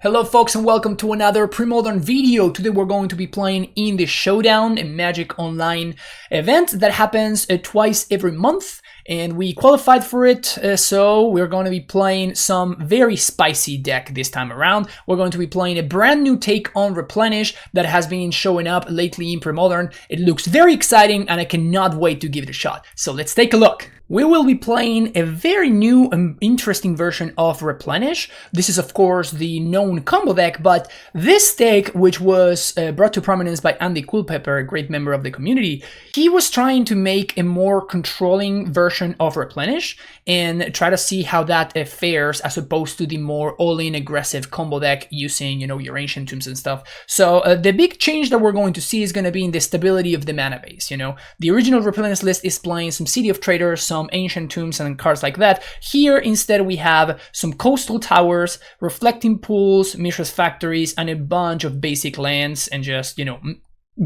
Hello folks and welcome to another Premodern video. Today we're going to be playing in the Showdown, a Magic Online event that happens twice every month, and we qualified for it, so we're going to be playing some very spicy deck this time around. We're going to be playing a brand new take on Replenish that has been showing up lately in Premodern. It looks very exciting and I cannot wait to give it a shot. So let's take a look. We will be playing a very new and interesting version of Replenish. This is of course the known combo deck, but this deck, which was brought to prominence by Andy Culpepper, a great member of the community, he was trying to make a more controlling version of Replenish and try to see how that fares as opposed to the more all-in aggressive combo deck using, your Ancient Tombs and stuff. So the big change that we're going to see is going to be in the stability of the mana base. The original Replenish list is playing some City of Traders, some Ancient Tombs and cards like that. Here instead we have some Coastal Towers, Reflecting Pools, Mishra's Factories, and a bunch of basic lands and just,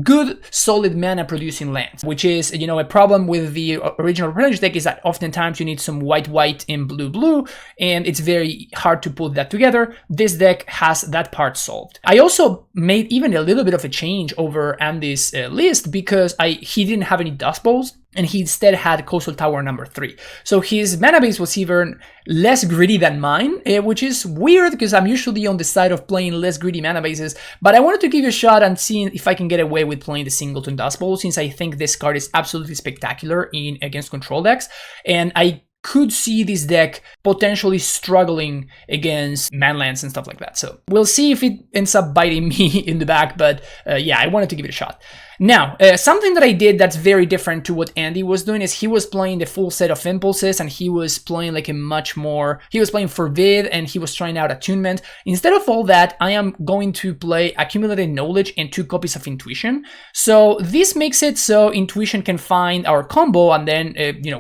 good solid mana producing lands, which is a problem with the original Replenish deck is that oftentimes you need some white and blue, and it's very hard to put that together. This deck has that part solved. I also made even a little bit of a change over Andy's list because he didn't have any Dust Bowls, and he instead had Coastal Tower number 3. So his mana base was even less greedy than mine, which is weird because I'm usually on the side of playing less greedy mana bases, but I wanted to give it a shot and see if I can get away with playing the Singleton Dust Bowl, since I think this card is absolutely spectacular against control decks, and I could see this deck potentially struggling against manlands and stuff like that. So we'll see if it ends up biting me in the back, but yeah, I wanted to give it a shot. Now, something that I did that's very different to what Andy was doing is he was playing the full set of impulses, and he was playing like he was playing Forbid, and he was trying out Attunement. Instead of all that, I am going to play Accumulated Knowledge and 2 copies of Intuition. So this makes it so Intuition can find our combo and then,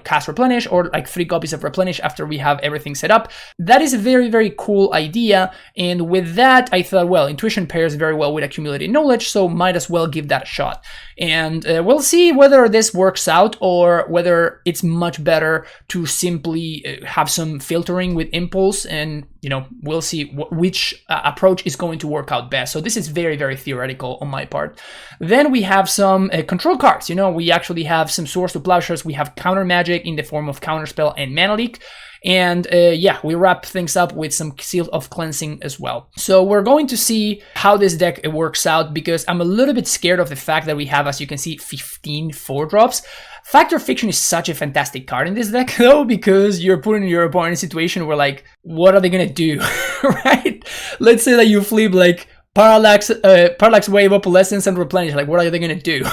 cast Replenish, or like 3 copies of Replenish after we have everything set up. That is a very, very cool idea, and with that, I thought, well, Intuition pairs very well with Accumulated Knowledge, so might as well give that a shot. And we'll see whether this works out or whether it's much better to simply have some filtering with Impulse, and we'll see which approach is going to work out best. So this is very, very theoretical on my part. Then we have some control cards. We actually have some Swords to Plowshares. We have counter magic in the form of Counterspell and Mana Leak. And yeah, we wrap things up with some Seal of Cleansing as well. So we're going to see how this deck works out, because I'm a little bit scared of the fact that we have, as you can see, 15 4-drops. Factor Fiction is such a fantastic card in this deck, though, because you're putting your opponent in a situation where, like, what are they gonna do, right? Let's say that you flip, like, Parallax Wave, Opalescence, and Replenish. Like, what are they gonna do?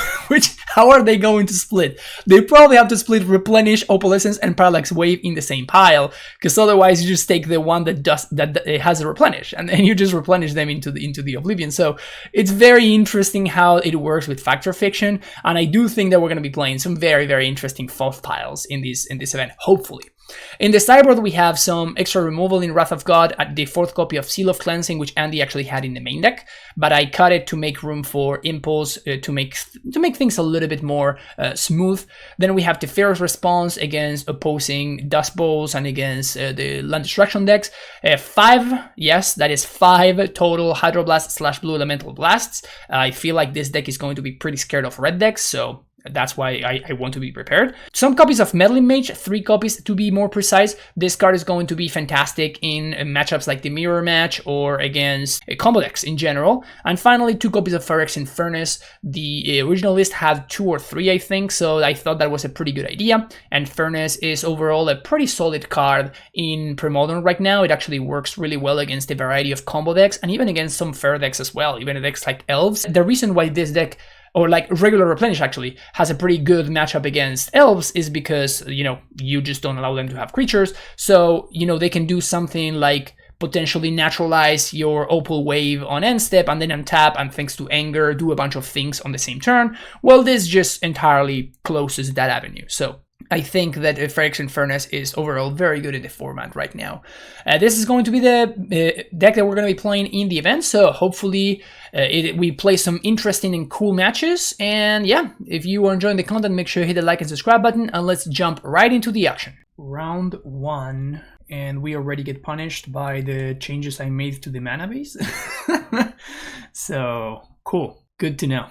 How are they going to split? They probably have to split Replenish, Opalescence, and Parallax Wave in the same pile, because otherwise you just take the one that has a Replenish, and then you just replenish them into the Oblivion. So it's very interesting how it works with Factor Fiction, and I do think that we're gonna be playing some very, very interesting Foth piles in this event, hopefully. In the sideboard, we have some extra removal in Wrath of God at the 4th copy of Seal of Cleansing, which Andy actually had in the main deck, but I cut it to make room for Impulse, to make things a little bit more smooth. Then we have the Pharaoh's Response against opposing Dust Bowls and against the Land Destruction decks. 5, yes, that is 5 total Hydroblast / Blue Elemental Blasts. I feel like this deck is going to be pretty scared of red decks, so that's why I want to be prepared. Some copies of Meddling Mage, 3 copies to be more precise. This card is going to be fantastic in matchups like the Mirror Match or against combo decks in general. And finally, 2 copies of Phyrexian Furnace. The original list had 2 or 3, I think, so I thought that was a pretty good idea. And Furnace is overall a pretty solid card in Premodern right now. It actually works really well against a variety of combo decks and even against some fair decks as well, even decks like Elves. The reason why this deck, or like regular Replenish actually, has a pretty good matchup against Elves is because, you just don't allow them to have creatures. So, they can do something like potentially naturalize your Opal Wave on end step and then untap, and thanks to Anger, do a bunch of things on the same turn. Well, this just entirely closes that avenue. So I think that Phyrexian Furnace is overall very good in the format right now. This is going to be the deck that we're going to be playing in the event, so hopefully we play some interesting and cool matches. And yeah, if you are enjoying the content, make sure you hit the like and subscribe button, and let's jump right into the action. Round 1. and we already get punished by the changes I made to the mana base. So, cool. Good to know.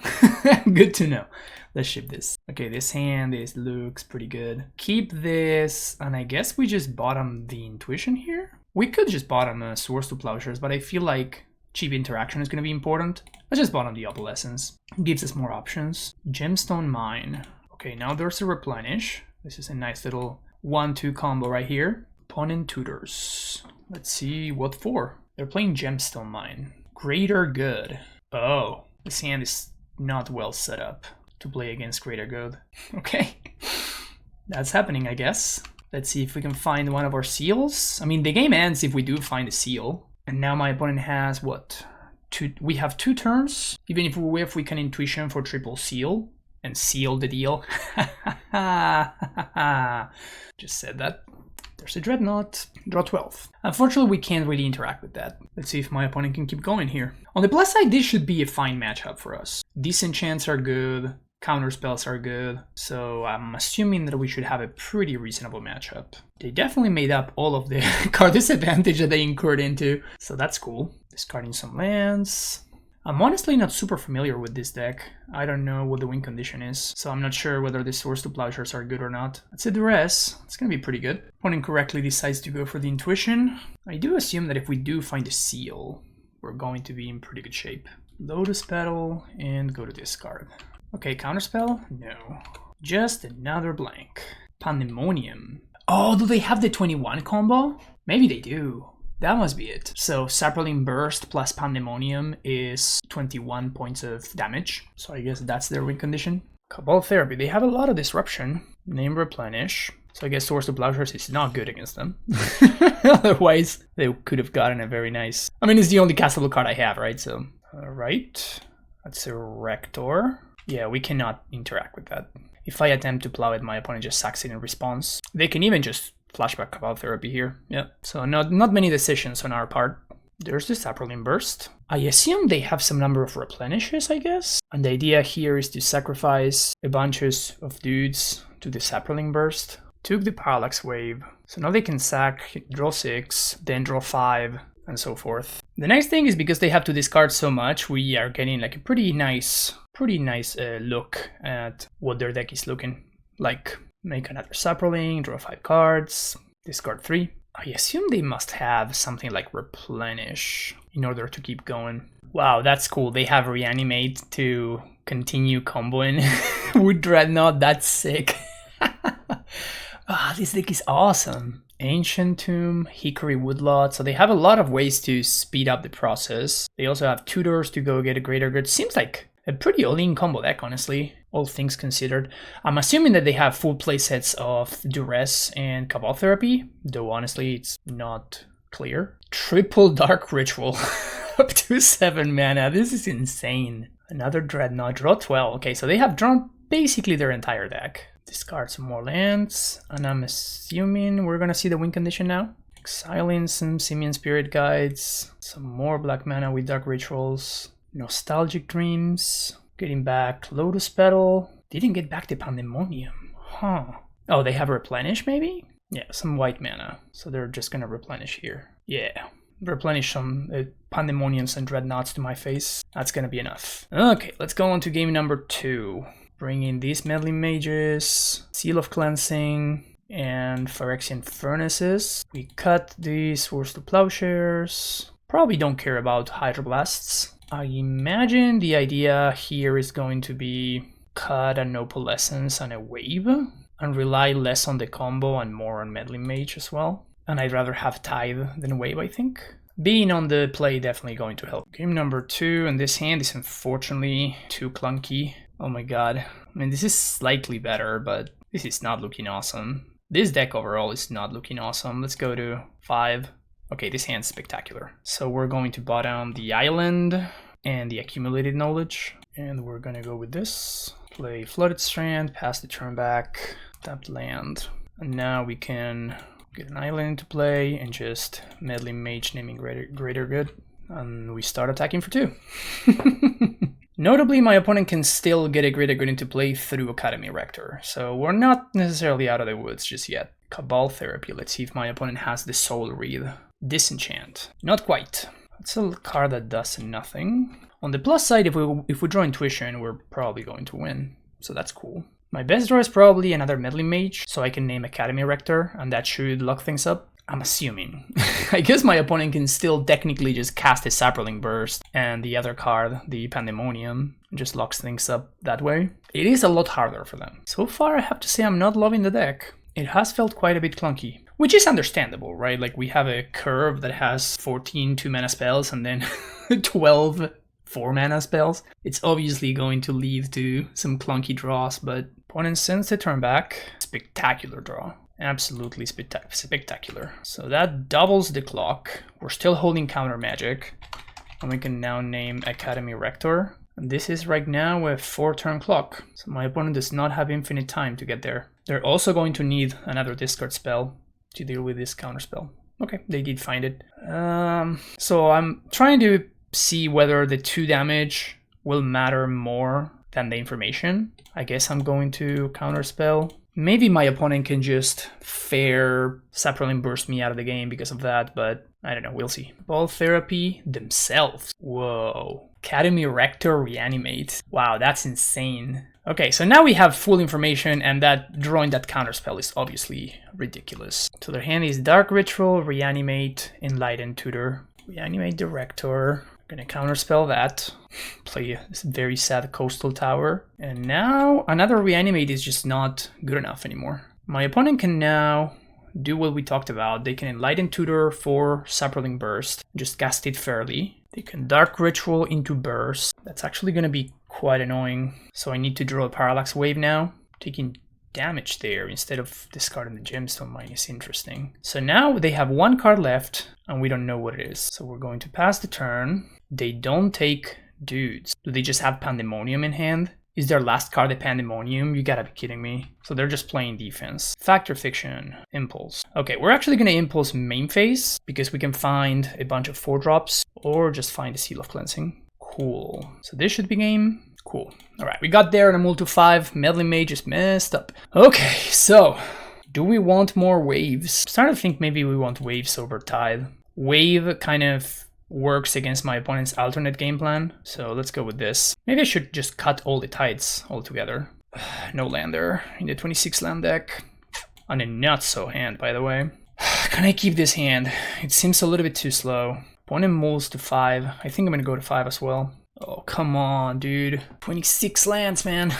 Good to know. Let's ship this. Okay, this hand looks pretty good. Keep this, and I guess we just bottom the Intuition here. We could just bottom Swords to Plowshares, but I feel like cheap interaction is going to be important. Let's just bottom the Opalescence. Gives us more options. Gemstone Mine. Okay, now there's a Replenish. This is a nice little 1-2 combo right here. Opponent tutors. Let's see what for. They're playing Gemstone Mine. Greater Good. Oh, this hand is not well set up to play against Greater Good. Okay, that's happening, I guess. Let's see if we can find one of our seals. I mean, the game ends if we do find a seal. And now my opponent has what? We have 2 turns. Even if we can Intuition for triple seal and seal the deal. Just said that. There's a Dreadnought. Draw 12. Unfortunately, we can't really interact with that. Let's see if my opponent can keep going here. On the plus side, this should be a fine matchup for us. Disenchants are good. Counter spells are good. So I'm assuming that we should have a pretty reasonable matchup. They definitely made up all of the card disadvantage that they incurred into. So that's cool. Discarding some lands. I'm honestly not super familiar with this deck. I don't know what the win condition is, so I'm not sure whether the Swords to Plowshares are good or not. Let's say the rest. It's gonna be pretty good. Opponent correctly decides to go for the Intuition. I do assume that if we do find a seal, we're going to be in pretty good shape. Lotus Petal and go to discard. Okay, counterspell? No. Just another blank. Pandemonium. Oh, do they have the 21 combo? Maybe they do. That must be it. So Sapling Burst plus Pandemonium is 21 points of damage. So I guess that's their win condition. Cabal Therapy. They have a lot of disruption. Name Replenish. So I guess Swords to Plowshares is not good against them. Otherwise, they could have gotten a very nice... I mean, it's the only castable card I have, right? So, alright. That's a Rector. Yeah, we cannot interact with that. If I attempt to plow it, my opponent just sacks it in response. They can even just flashback Cabal Therapy here. Yeah, so not many decisions on our part. There's the Sapling Burst. I assume they have some number of Replenishes, I guess. And the idea here is to sacrifice a bunch of dudes to the Sapling Burst. Took the Parallax Wave. So now they can sack, draw 6, then draw 5, and so forth. The next thing is because they have to discard so much, we are getting like a pretty nice look at what their deck is looking like. Make another Sapling, draw 5 cards, discard 3. I assume they must have something like Replenish in order to keep going. Wow, that's cool. They have Reanimate to continue comboing with Dreadnought. That's sick. This deck is awesome. Ancient Tomb, Hickory Woodlot. So they have a lot of ways to speed up the process. They also have tutors to go get a Greater Good. Seems like a pretty all-in combo deck, honestly, all things considered. I'm assuming that they have full playsets of Duress and Cabal Therapy, though honestly it's not clear. Triple Dark Ritual, up to 7 mana. This is insane. Another Dreadnought, draw 12. Okay, so they have drawn basically their entire deck. Discard some more lands, and I'm assuming we're gonna see the win condition now. Exiling some Simian Spirit Guides, some more black mana with Dark Rituals. Nostalgic Dreams, getting back Lotus Petal. Didn't get back the Pandemonium, huh? Oh, they have Replenish maybe? Yeah, some white mana. So they're just gonna Replenish here. Yeah, replenish some Pandemoniums and Dreadnoughts to my face. That's gonna be enough. Okay, let's go on to game number 2. Bring in these Meddling Mages, Seal of Cleansing, and Phyrexian Furnaces. We cut these Swords to Plowshares. Probably don't care about Hydroblasts. I imagine the idea here is going to be cut an Opalescence and a Wave, and rely less on the combo and more on Meddling Mage as well. And I'd rather have Tithe than Wave, I think. Being on the play definitely going to help. Game number 2, and this hand is unfortunately too clunky. Oh my god. I mean, this is slightly better, but this is not looking awesome. This deck overall is not looking awesome. Let's go to 5. Okay, this hand's spectacular. So we're going to bottom the Island and the Accumulated Knowledge. And we're gonna go with this. Play Flooded Strand, pass the turn back, tapped land. And now we can get an island to play and just Meddling Mage naming Greater Good. And we start attacking for 2. Notably, my opponent can still get a Greater Good into play through Academy Rector, so we're not necessarily out of the woods just yet. Cabal Therapy. Let's see if my opponent has the Soul Read. Disenchant. Not quite. It's a card that does nothing. On the plus side, if we draw Intuition, we're probably going to win. So that's cool. My best draw is probably another Meddling Mage, so I can name Academy Rector, and that should lock things up. I'm assuming. I guess my opponent can still technically just cast a Saproling Burst, and the other card, the Pandemonium, just locks things up that way. It is a lot harder for them. So far, I have to say I'm not loving the deck. It has felt quite a bit clunky. Which is understandable, right? Like, we have a curve that has 14 2-mana spells and then 12 4-mana spells. It's obviously going to lead to some clunky draws, but opponent sends the turn back. Spectacular draw. Absolutely spectacular. So that doubles the clock. We're still holding counter magic. And we can now name Academy Rector. And this is right now a 4-turn clock. So my opponent does not have infinite time to get there. They're also going to need another discard spell to deal with this counter spell. Okay, they did find it. So I'm trying to see whether the 2 damage will matter more than the information. I guess I'm going to counterspell. Maybe my opponent can just fair Saproling Burst me out of the game because of that, but I don't know, we'll see. Ball Therapy themselves. Whoa. Academy Rector Reanimate. Wow, that's insane. Okay, so now we have full information, and that drawing that counterspell is obviously ridiculous. So their hand is Dark Ritual, Reanimate, Enlighten Tutor. Reanimate the Rector. Gonna counterspell that. Play this very sad Coastal Tower. And now another Reanimate is just not good enough anymore. My opponent can now do what we talked about. They can Enlighten Tutor for Saproling Burst. Just cast it fairly. They can Dark Ritual into Burst. That's actually gonna be quite annoying. So I need to draw a Parallax Wave now. Taking damage there instead of discarding the Gemstone Mine is interesting. So now they have 1 card left and we don't know what it is. So we're going to pass the turn. They don't take dudes. Do they just have Pandemonium in hand? Is their last card a Pandemonium? You gotta be kidding me. So they're just playing defense. Fact or Fiction, Impulse. Okay, we're actually gonna Impulse main phase because we can find a bunch of 4-drops or just find a Seal of Cleansing. Cool. So this should be game. Cool. Alright, we got there and a mul to 5. Meddling Mage just messed up. Okay, so do we want more waves? I'm starting to think maybe we want waves over Tide. Wave kind of works against my opponent's alternate game plan, so let's go with this. Maybe I should just cut all the tides altogether. No lander in the 26 land deck. On a not so hand, by the way. Can I keep this hand? It seems a little bit too slow. Opponent mulls to 5. I think I'm gonna go to 5 as well. Oh, come on, dude. 26 lands, man.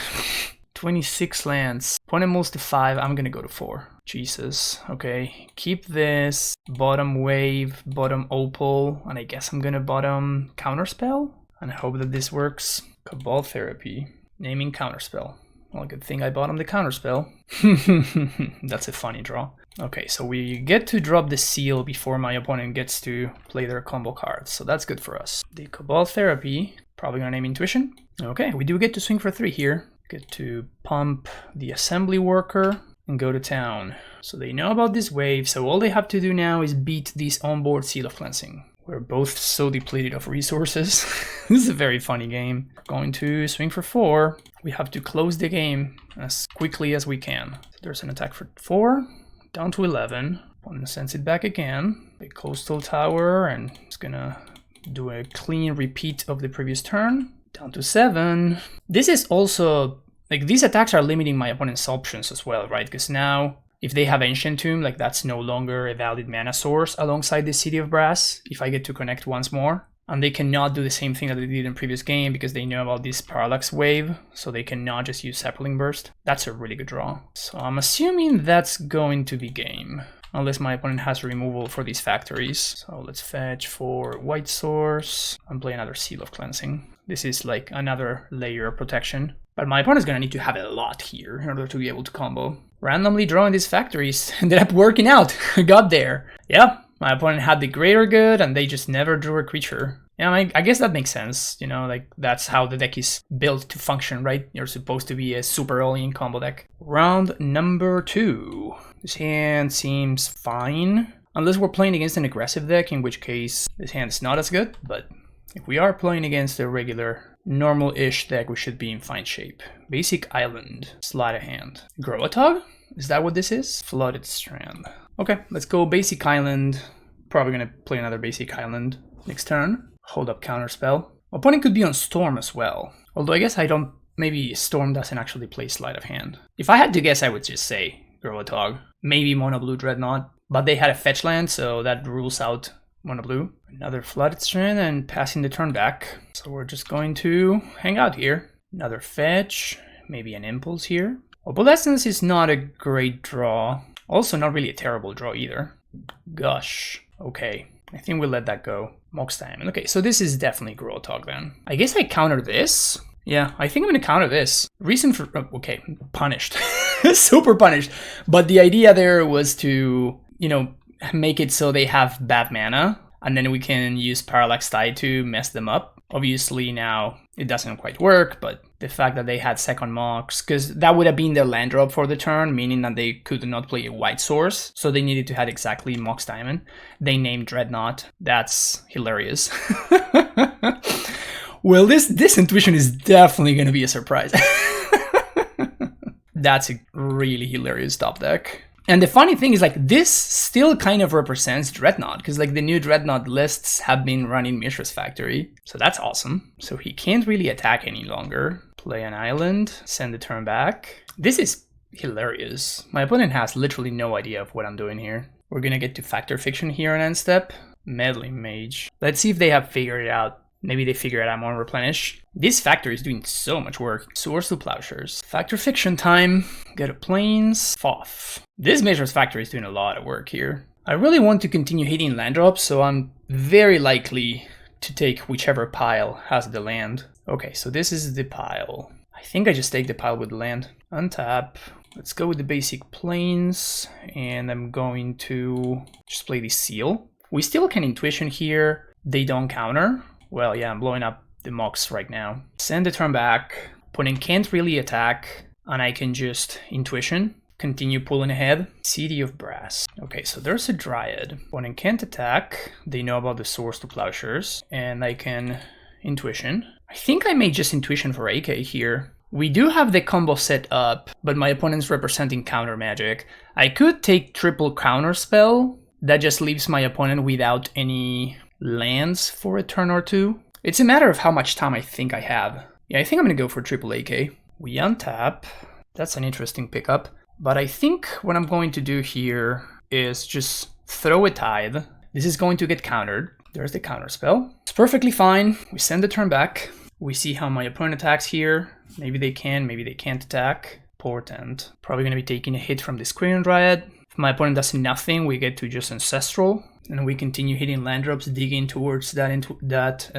26 lands. Opponent mulls to 5. I'm gonna go to 4. Jesus. Okay, keep this. Bottom wave, bottom opal, and I guess I'm gonna bottom counterspell. And I hope that this works. Cabal Therapy. Naming counterspell. Well, good thing I bottomed the counterspell. That's a funny draw. Okay, so we get to drop the seal before my opponent gets to play their combo cards, so that's good for us. The Cabal Therapy, probably gonna name Intuition. Okay, we do get to swing for 3 here. Get to pump the Assembly Worker and go to town. So they know about this wave, so all they have to do now is beat this onboard Seal of Cleansing. We're both so depleted of resources. This is a very funny game. We're going to swing for 4. We have to close the game as quickly as we can. So there's an attack for 4. Down to 11. Opponent sends it back again. The Coastal Tower, and it's gonna do a clean repeat of the previous turn. Down to 7. This is also, like, these attacks are limiting my opponent's options as well, right? Because now, if they have Ancient Tomb, like, that's no longer a valid mana source alongside the City of Brass, if I get to connect once more. And they cannot do the same thing that they did in previous game because they know about this Parallax Wave, so they cannot just use Saproling Burst. That's a really good draw. So I'm assuming that's going to be game, unless my opponent has removal for these factories. So let's fetch for White Source and play another Seal of Cleansing. This is like another layer of protection. But my opponent's gonna need to have a lot here in order to be able to combo. Randomly drawing these factories ended up working out. Got there. Yeah. My opponent had the Greater Good, and they just never drew a creature. Yeah, I guess that makes sense. You know, like, that's how the deck is built to function, right? You're supposed to be a super all-in combo deck. Round number 2. This hand seems fine. Unless we're playing against an aggressive deck, in which case this hand is not as good. But if we are playing against a regular, normal-ish deck, we should be in fine shape. Basic Island. Sleight of hand. Gro-a-Tog? Is that what this is? Flooded Strand. Okay, let's go basic island. Probably gonna play another basic island next turn. Hold up counterspell. Opponent could be on Storm as well. Although I guess I don't, maybe Storm doesn't actually play sleight of hand. If I had to guess, I would just say Gro-a-Tog. Maybe mono blue Dreadnought. But they had a fetch land, so that rules out mono blue. Another Flooded Strand and passing the turn back. So we're just going to hang out here. Another fetch, maybe an impulse here. Opalescence is not a great draw. Also not really a terrible draw either. Gosh, okay. I think we'll let that go. Mox Diamond. Okay, so this is definitely Gro-a-Tog then. I guess I counter this. Yeah, I think I'm gonna counter this. Reason for, okay, punished. Super punished. But the idea there was to, you know, make it so they have bad mana, and then we can use Parallax Tide to mess them up. Obviously now it doesn't quite work, but the fact that they had second Mox, because that would have been their land drop for the turn, meaning that they could not play a white source, so they needed to have exactly Mox Diamond. They named Dreadnought. That's hilarious. Well, this intuition is definitely going to be a surprise. That's a really hilarious top deck. And the funny thing is, like, this still kind of represents Dreadnought, because like the new Dreadnought lists have been running Mishra's Factory. So that's awesome. So he can't really attack any longer. Play an island, send the turn back. This is hilarious. My opponent has literally no idea of what I'm doing here. We're gonna get to Factor Fiction here on end step. Meddling Mage. Let's see if they have figured it out. Maybe they figure it out on Replenish. This factor is doing so much work. Swords to Plowshares. Factor Fiction time. Go to Plains. Foff. This Mishra's Factory is doing a lot of work here. I really want to continue hitting land drops, so I'm very likely to take whichever pile has the land. Okay, so this is the pile. I think I just take the pile with the land. Untap. Let's go with the basic Plains, and I'm going to just play the Seal. We still can Intuition here. They don't counter. Well, yeah, I'm blowing up the Mox right now. Send the turn back. Opponent can't really attack, and I can just Intuition. Continue pulling ahead. City of Brass. Okay, so there's a Dryad. Opponent can't attack. They know about the Swords to Plowshares, and I can Intuition. I think I may just Intuition for AK here. We do have the combo set up, but my opponent's representing counter magic. I could take triple counter spell. That just leaves my opponent without any lands for a turn or two. It's a matter of how much time I think I have. Yeah, I think I'm gonna go for triple AK. We untap. That's an interesting pickup. But I think what I'm going to do here is just throw a Tithe. This is going to get countered. There's the counter spell. It's perfectly fine. We send the turn back. We see how my opponent attacks here. Maybe they can, maybe they can't attack. Portent. Probably gonna be taking a hit from this Quirion Dryad. If my opponent does nothing, we get to just Ancestral. And we continue hitting land drops, digging towards that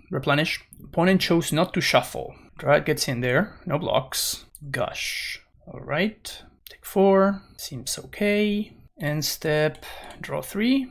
Replenish. Opponent chose not to shuffle. Dryad gets in there, no blocks. Gush. Alright, take 4, seems okay. End step, draw 3.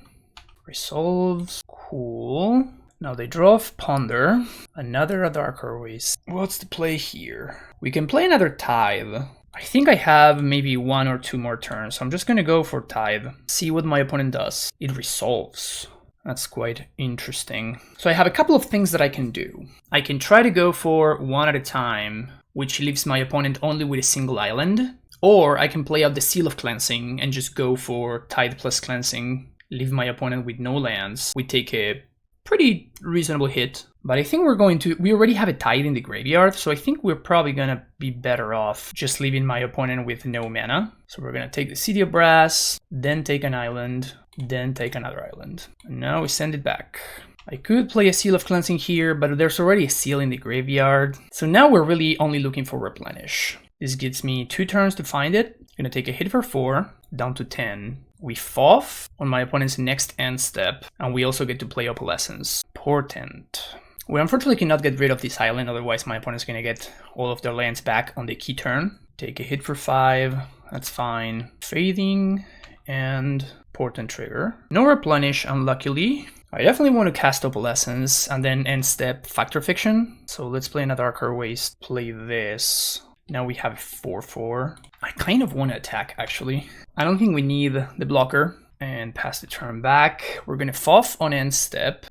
Resolves, cool. Now they draw off Ponder. Another Darker Waste. What's the play here? We can play another Tithe. I think I have maybe 1 or 2 more turns, so I'm just gonna go for Tithe. See what my opponent does. It resolves. That's quite interesting. So I have a couple of things that I can do. I can try to go for 1 at a time, which leaves my opponent only with a single island. Or I can play out the Seal of Cleansing and just go for Tithe plus Cleansing, leave my opponent with no lands. We take a pretty reasonable hit. But I think we already have a Tithe in the graveyard, so I think we're probably gonna be better off just leaving my opponent with no mana. So we're gonna take the City of Brass, then take an island, then take another island. And now we send it back. I could play a Seal of Cleansing here, but there's already a seal in the graveyard. So now we're really only looking for Replenish. This gives me 2 turns to find it. Gonna take a hit for 4, down to 10. We Foff on my opponent's next end step, and we also get to play Opalescence. Portent. We unfortunately cannot get rid of this island, otherwise my opponent's gonna get all of their lands back on the key turn. Take a hit for 5, that's fine. Fading, and Portent trigger. No Replenish, unluckily. I definitely want to cast Opalescence, and then end step Factor Fiction. So let's play another Darker Waste, play this. Now we have 4-4. I kind of want to attack, actually. I don't think we need the blocker. And pass the turn back. We're gonna Foff on end step.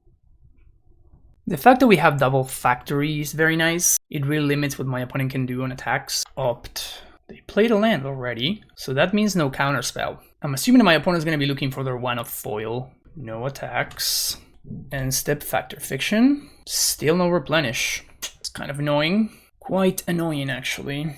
The fact that we have double factory is very nice. It really limits what my opponent can do on attacks. Opt. They played a land already, so that means no counterspell. I'm assuming that my opponent's going to be looking for their 1 of foil. No attacks. And step Factor Fiction. Still no Replenish. It's kind of annoying. Quite annoying, actually.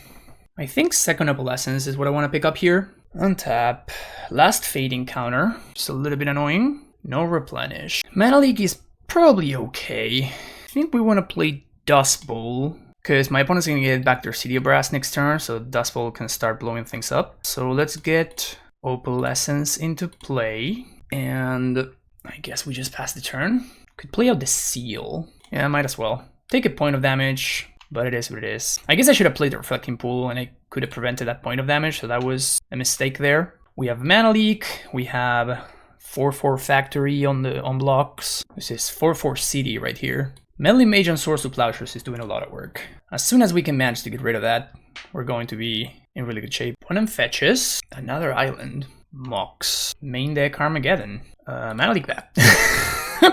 I think second Opalescence is what I want to pick up here. Untap. Last Fading counter. Just a little bit annoying. No Replenish. Mana Leak is probably okay. I think we want to play Dust Bowl, because my opponent's going to get back their City of Brass next turn, so Dust Bowl can start blowing things up. So let's get Opalescence into play, and I guess we just pass the turn. Could play out the Seal. Yeah, might as well. Take a point of damage, but it is what it is. I guess I should have played the Reflecting Pool, and I could have prevented that point of damage, so that was a mistake there. We have Mana Leak, we have 4/4 Factory on blocks. This is 4/4 City right here. Meddling Mage on Swords to Plowshares is doing a lot of work. As soon as we can manage to get rid of that, we're going to be in really good shape. Opponent fetches. Another island. Mox. Main deck Armageddon. Mana Leak that.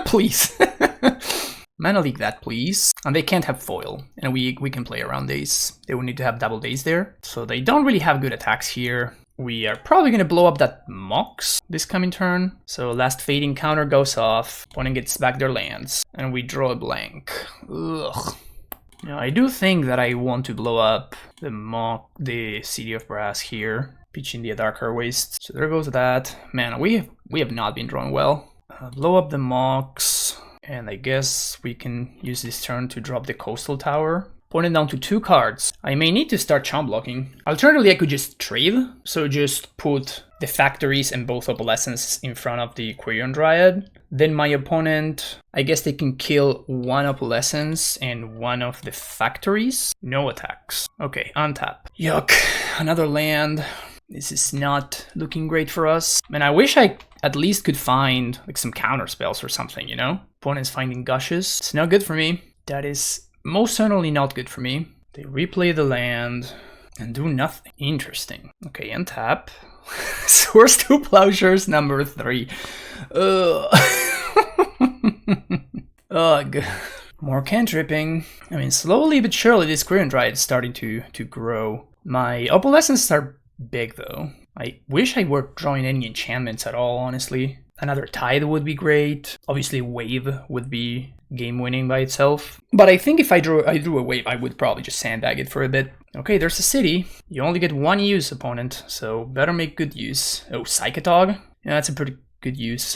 Please. Mana Leak that, please. And they can't have foil. And we can play around days. They will need to have double days there. So they don't really have good attacks here. We are probably going to blow up that Mox this coming turn. So last Fading counter goes off. Opponent gets back their lands. And we draw a blank. Ugh. Now, I do think that I want to blow up the City of Brass here. Pitching the Darker Waste. So there goes that. Man, we have not been drawing well. Blow up the Mox. And I guess we can use this turn to drop the Coastal Tower. Opponent down to 2 cards. I may need to start chump blocking. Alternatively, I could just trade. So just put the Factories and both Opalescence in front of the Quirion Dryad. Then my opponent, I guess they can kill 1 Opalescence and 1 of the Factories. No attacks. Okay, untap. Yuck. Another land. This is not looking great for us. And I wish I at least could find like some counter spells or something, you know? Opponent's finding Gushes. It's not good for me. That is most certainly not good for me. They replay the land and do nothing. Interesting. Okay, untap. Swords to Plowshares number 3. Ugh. More cantripping. I mean, slowly but surely this Quirion Dryad is starting to grow. My Opalescence are big though. I wish I were drawing any enchantments at all, honestly. Another Tide would be great. Obviously Wave would be game winning by itself. But I think if I drew a Wave, I would probably just sandbag it for a bit. Okay, there's a City. You only get 1 use, opponent, so better make good use. Oh, Gro-a-Tog? Yeah, that's a pretty good use.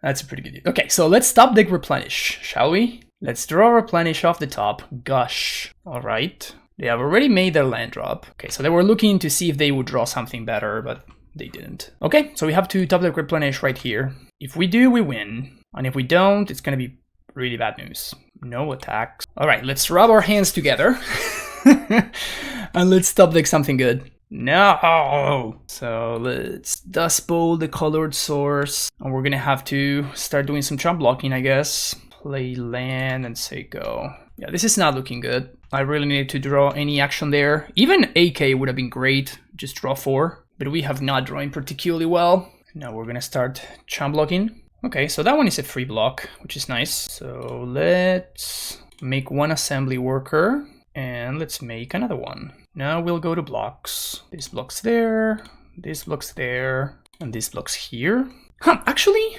That's a pretty good use. Okay, so let's stop deck Replenish, shall we? Let's draw Replenish off the top. Gush. Alright. They have already made their land drop. Okay, so they were looking to see if they would draw something better, but they didn't. Okay, so we have to top deck Replenish right here. If we do, we win. And if we don't, it's going to be really bad news. No attacks. All right, let's rub our hands together. And let's top deck something good. No! So let's Dust Bowl the Colored Source. And we're going to have to start doing some chump blocking, I guess. Play land and say go. Yeah, this is not looking good. I really need to draw any action there. Even AK would have been great. Just draw 4. But we have not drawn particularly well. Now we're going to start chump blocking. Okay, so that one is a free block, which is nice. So let's make 1 assembly worker. And let's make another one. Now we'll go to blocks. This block's there. This block's there. And this block's here. Huh, actually...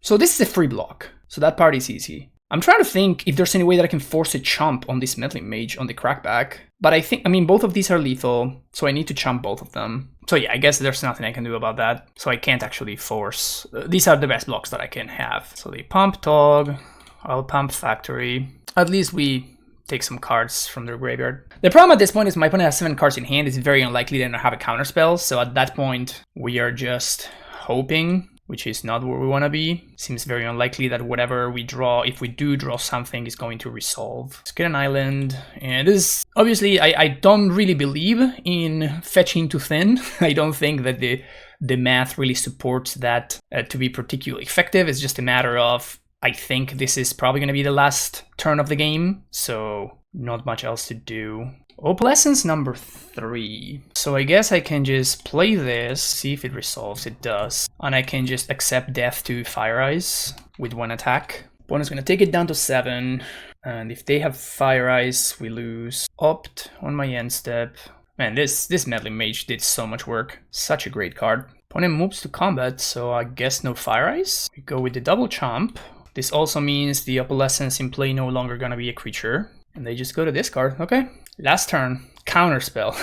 So this is a free block. So that part is easy. I'm trying to think if there's any way that I can force a chump on this Meddling Mage on the crackback. But I mean, both of these are lethal, so I need to chump both of them. So yeah, I guess there's nothing I can do about that. So I can't actually force. These are the best blocks that I can have. So they pump Tog, I'll pump Factory. At least we take some cards from their graveyard. The problem at this point is my opponent has 7 cards in hand. It's very unlikely they're gonna have a counterspell. So at that point, we are just hoping, which is not where we want to be. Seems very unlikely that whatever we draw, if we do draw something, is going to resolve. Let's get an island. And this, obviously, I don't really believe in fetching to thin. I don't think that the math really supports that to be particularly effective. It's just a matter of, I think this is probably going to be the last turn of the game. So not much else to do. Opalescence number 3. So I guess I can just play this, see if it resolves. It does. And I can just accept death to Fire Eyes with 1 attack. Opponent's going to take it down to 7. And if they have Fire Eyes, we lose. Opt on my end step. Man, this Meddling Mage did so much work. Such a great card. Opponent moves to combat, so I guess no Fire Ice. We go with the double chomp. This also means the Opalescence in play no longer gonna be a creature. And they just go to discard. Okay. Last turn. Counterspell.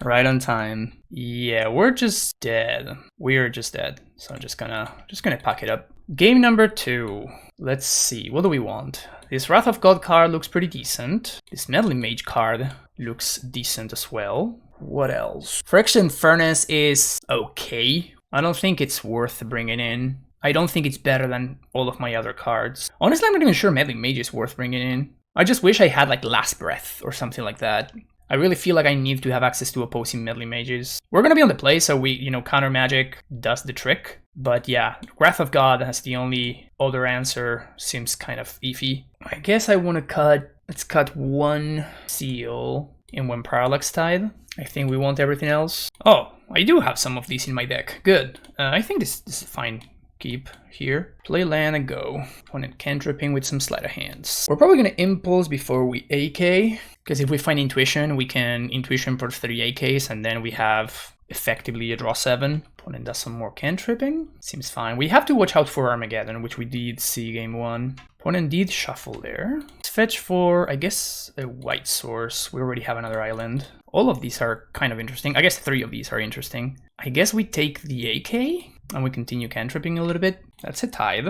Right on time. Yeah, we're just dead. We're just dead. So I'm just gonna pack it up. Game number 2. Let's see. What do we want? This Wrath of God card looks pretty decent. This Meddling Mage card looks decent as well. What else? Friction Furnace is okay. I don't think it's worth bringing in. I don't think it's better than all of my other cards. Honestly, I'm not even sure Meddling Mage is worth bringing in. I just wish I had like Last Breath or something like that. I really feel like I need to have access to opposing Meddling Mages. We're gonna be on the play, so we, counter magic does the trick. But yeah, Wrath of God as the only other answer seems kind of iffy. I guess I want to let's cut 1 seal and 1 Parallax Tide. I think we want everything else. Oh, I do have some of these in my deck. Good. I think this is fine. Keep here. Play land and go. Opponent cantripping with some sleight of hands. We're probably going to impulse before we AK, because if we find intuition, we can intuition for 3 AKs, and then we have effectively a draw 7. Opponent does some more cantripping. Seems fine. We have to watch out for Armageddon, which we did see game 1. Opponent did shuffle there. Let's fetch for, I guess, a white source. We already have another island. All of these are kind of interesting. I guess 3 of these are interesting. I guess we take the AK and we continue cantripping a little bit. That's a tithe.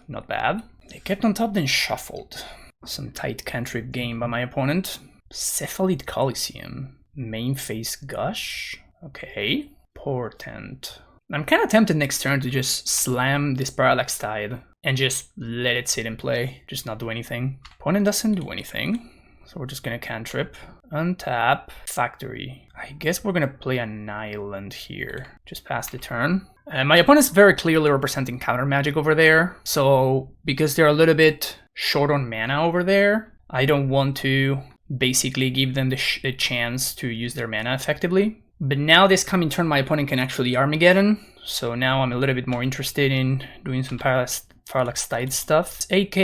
Not bad. They kept on top, then shuffled. Some tight cantrip game by my opponent. Cephalid Coliseum. Main phase Gush. Okay. Portent. I'm kind of tempted next turn to just slam this Parallax Tide and just let it sit and play. Just not do anything. Opponent doesn't do anything. So we're just gonna cantrip. Untap. Factory. I guess we're gonna play an island here. Just pass the turn. My opponent's very clearly representing counter magic over there. So because they're a little bit short on mana over there, I don't want to basically give them the chance to use their mana effectively. But now this coming turn, my opponent can actually Armageddon. So now I'm a little bit more interested in doing some Parallax Tide stuff. It's AK,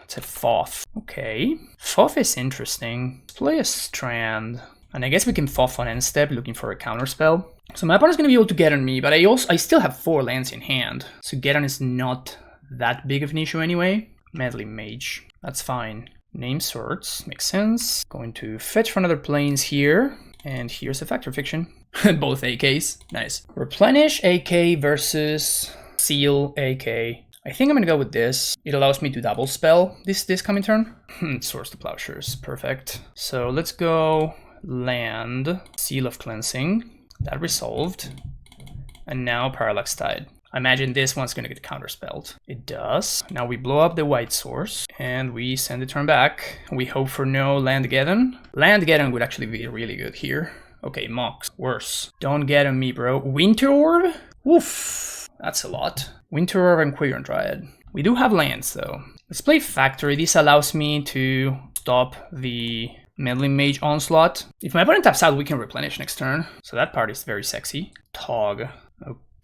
it's a Foth. Okay. Foth is interesting. Let's play a Strand. And I guess we can Foth on end step looking for a counterspell. So my opponent's going to be able to get on me, but I still have 4 lands in hand. So get on is not that big of an issue anyway. Meddling Mage. That's fine. Name Swords. Makes sense. Going to fetch for another planes here. And here's a Factor Fiction. Both AKs. Nice. Replenish AK versus Seal AK. I think I'm gonna go with this. It allows me to double spell this coming turn. Source to Plowshares. Perfect. So let's go land. Seal of Cleansing. That resolved. And now Parallax Tide. I imagine this one's gonna get counterspelled. It does. Now we blow up the white source and we send the turn back. We hope for no Landgeddon. Landgeddon would actually be really good here. Okay, Mox. Worse. Don't get on me, bro. Winter Orb? Oof. That's a lot. Winter Orb and Quirion Dryad. We do have lands though. Let's play Factory. This allows me to stop the Meddling Mage onslaught. If my opponent taps out, we can replenish next turn. So that part is very sexy. Tog.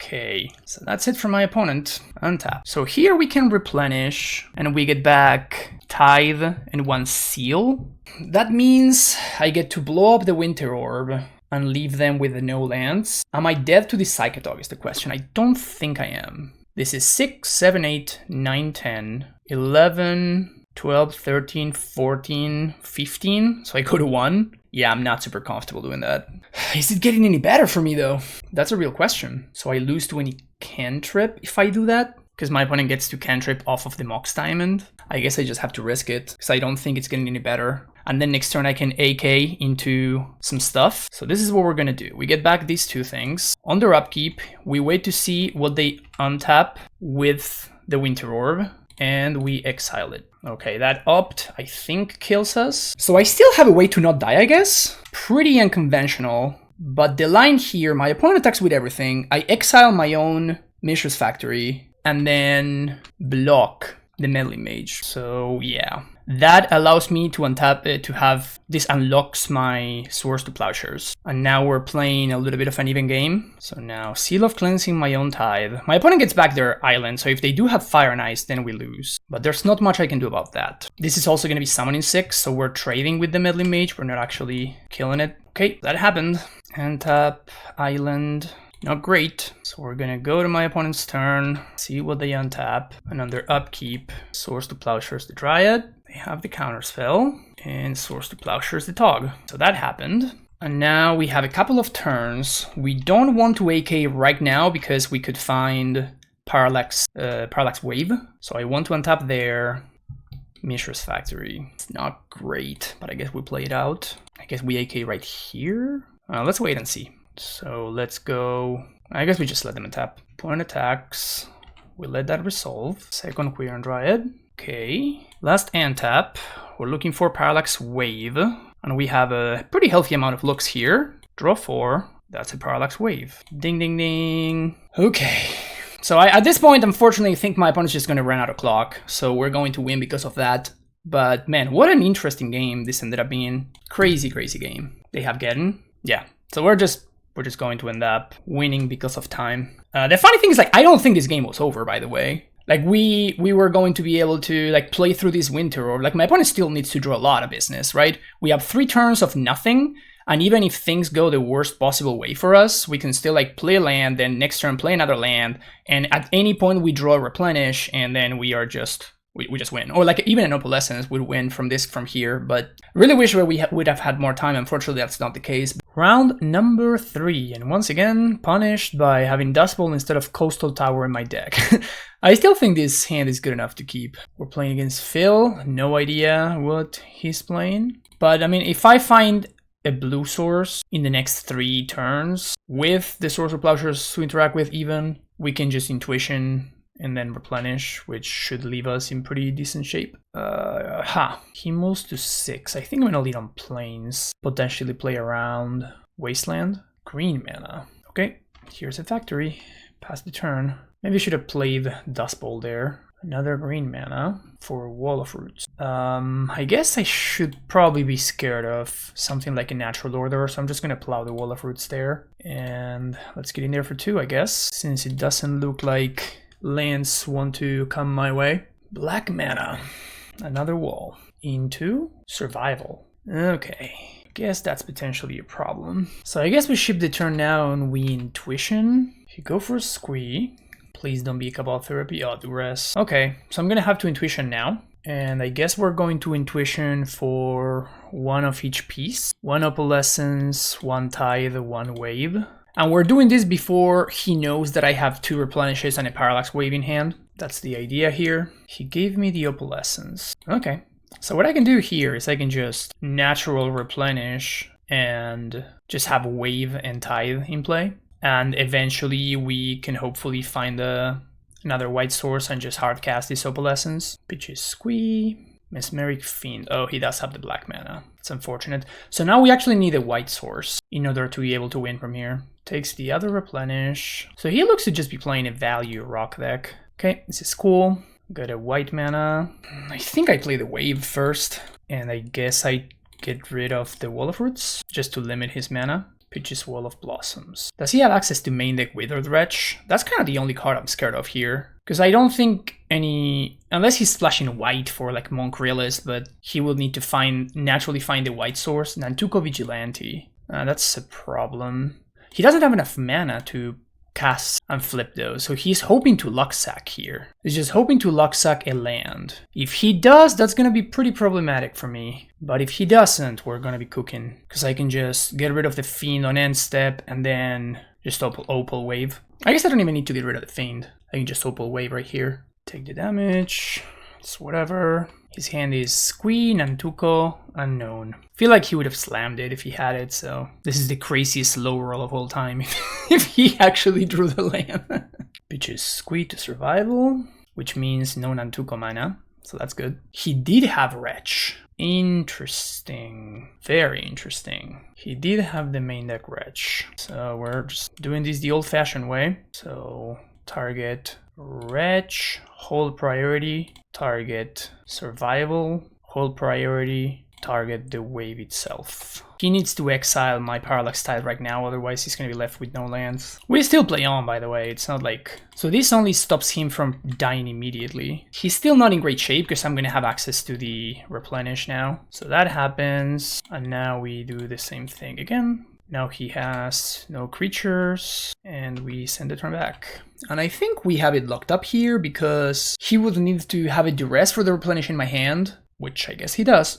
Okay, so that's it for my opponent. Untap. So here we can replenish and we get back Tithe and 1 Seal. That means I get to blow up the Winter Orb and leave them with no lands. Am I dead to the Psychotog is the question. I don't think I am. This is 6, 7, 8, 9, 10, 11, 12, 13, 14, 15. So I go to 1. Yeah, I'm not super comfortable doing that. Is it getting any better for me though? That's a real question. So I lose to any cantrip if I do that? Because my opponent gets to cantrip off of the Mox Diamond. I guess I just have to risk it because I don't think it's getting any better. And then next turn I can AK into some stuff. So this is what we're gonna do. We get back these 2 things. On their upkeep, we wait to see what they untap with the Winter Orb. And we exile it. Okay, that opt, I think, kills us. So I still have a way to not die, I guess. Pretty unconventional. But the line here, my opponent attacks with everything. I exile my own Mishra's Factory and then block the meddling mage. So yeah, that allows me to untap it, to have this unlocks my Swords to Plowshares. And now we're playing a little bit of an even game. So now Seal of Cleansing my own tithe. My opponent gets back their island, so if they do have Fire and Ice, then we lose. But there's not much I can do about that. This is also going to be summoning 6, so we're trading with the meddling mage. We're not actually killing it. Okay, that happened. Untap, island. Not great. So we're gonna go to my opponent's turn, see what they untap, and under upkeep, Swords to Plowshares the Dryad. They have the counterspell, and Swords to Plowshares the Tog. So that happened. And now we have a couple of turns. We don't want to AK right now because we could find Parallax Wave. So I want to untap there. Mishra's Factory. It's not great, but I guess we play it out. I guess we AK right here. Let's wait and see. So let's go. I guess we just let them untap. Opponent attacks. We let that resolve. Second Queer and Dryad. Okay. Last untap. We're looking for Parallax Wave. And we have a pretty healthy amount of looks here. Draw 4. That's a Parallax Wave. Ding, ding, ding. Okay. So at this point, unfortunately, I think my opponent's just going to run out of clock. So we're going to win because of that. But man, what an interesting game this ended up being. Crazy, crazy game. They have Geddon. Yeah. So we're just going to end up winning because of time. The funny thing is, like, I don't think this game was over, by the way. Like, we were going to be able to, like, play through this winter, or, like, my opponent still needs to draw a lot of business, right? We have 3 turns of nothing, and even if things go the worst possible way for us, we can still, like, play a land, then next turn play another land, and at any point we draw a Replenish, and then we are just... We just win. Or, like, even an Opalescence would win from here, but really wish we would have had more time. Unfortunately, that's not the case. Round number 3, and once again, punished by having Dust Bowl instead of Coastal Tower in my deck. I still think this hand is good enough to keep. We're playing against Phil, no idea what he's playing. But, I mean, if I find a blue source in the next 3 turns, with the Swords of Plowshares to interact with even, we can just Intuition and then Replenish, which should leave us in pretty decent shape. He moves to 6. I think I'm gonna lead on Plains. Potentially play around Wasteland. Green mana. Okay, here's a factory. Pass the turn. Maybe I should have played Dust Bowl there. Another green mana for Wall of Roots. I guess I should probably be scared of something like a Natural Order, so I'm just gonna plow the Wall of Roots there. And let's get in there for 2, I guess, since it doesn't look like lands want to come my way. Black mana. Another wall. Into survival. Okay. Guess that's potentially a problem. So I guess we ship the turn now and we Intuition. If you go for a Squee, please don't be a Cabal Therapy. Oh, Duress. Okay, so I'm gonna have to Intuition now. And I guess we're going to Intuition for 1 of each piece. 1 Opalescence, 1 Tithe, 1 Wave. And we're doing this before he knows that I have 2 Replenishes and a Parallax Wave in hand. That's the idea here. He gave me the Opalescence. Okay. So what I can do here is I can just natural Replenish and just have Wave and Tithe in play. And eventually we can hopefully find another white source and just hardcast this Opalescence. Pitches Squee. Mesmeric Fiend. Oh, he does have the black mana. It's unfortunate. So now we actually need a white source in order to be able to win from here. Takes the other Replenish. So he looks to just be playing a value rock deck. Okay, this is cool. Got a white mana. I think I play the Wave first. And I guess I get rid of the Wall of Roots just to limit his mana. Pitches Wall of Blossoms. Does he have access to main deck Withered Wretch? That's kind of the only card I'm scared of here. Because I don't think unless he's splashing white for like Monk Realist, but he will need to naturally find the white source. Nantuko Vigilante. That's a problem. He doesn't have enough mana to cast and flip those, so he's hoping to Lucksack here. He's just hoping to Lucksack a land. If he does, that's gonna be pretty problematic for me. But if he doesn't, we're gonna be cooking. Because I can just get rid of the Fiend on end step and then just Opal Wave. I guess I don't even need to get rid of the Fiend. I can just Opal Wave right here. Take the damage. It's whatever. His hand is Squee, Nantuko, Unknown. I feel like he would have slammed it if he had it, so this is the craziest low roll of all time if he actually drew the land. Pitches Squee to survival, which means no Nantuko mana, so that's good. He did have Wretch. Interesting. Very interesting. He did have the main deck Wretch. So we're just doing this the old-fashioned way. So target Wretch, hold priority, target survival, hold priority, target the wave itself. He needs to exile my Parallax Tide right now, otherwise he's gonna be left with no lands. We still play on, by the way, it's not like... So this only stops him from dying immediately. He's still not in great shape because I'm gonna have access to the Replenish now. So that happens, and now we do the same thing again. Now he has no creatures, and we send the turn back. And I think we have it locked up here because he would need to have a duress for the Replenish in my hand, which I guess he does.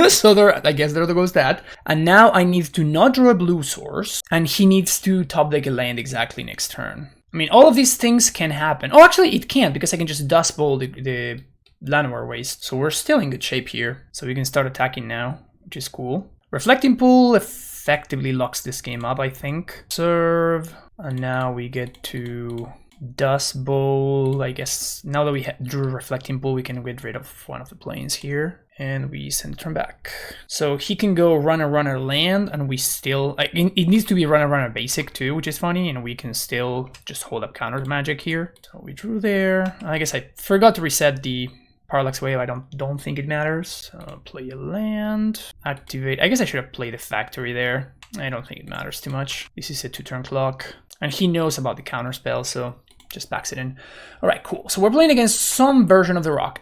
So there, I guess there goes that. And now I need to not draw a blue source, and he needs to top deck a land exactly next turn. I mean, all of these things can happen. Oh, actually, it can't, because I can just Dust Bowl the Llanowar Waste. So we're still in good shape here. So we can start attacking now, which is cool. Reflecting Pool effectively locks this game up, I think. Serve, and now we get to Dust Bowl. I guess now that we drew Reflecting Pool, we can get rid of one of the planes here. And we send the turn back. So he can go runner land, and we still... it needs to be runner basic too, which is funny, and we can still just hold up counter magic here. So we drew there. I guess I forgot to reset the Parallax Wave. I don't think it matters. So play a land, activate. I guess I should have played the factory there. I don't think it matters too much. This is a 2-turn clock, and he knows about the counter spell, so just backs it in. All right, cool. So we're playing against some version of the rock,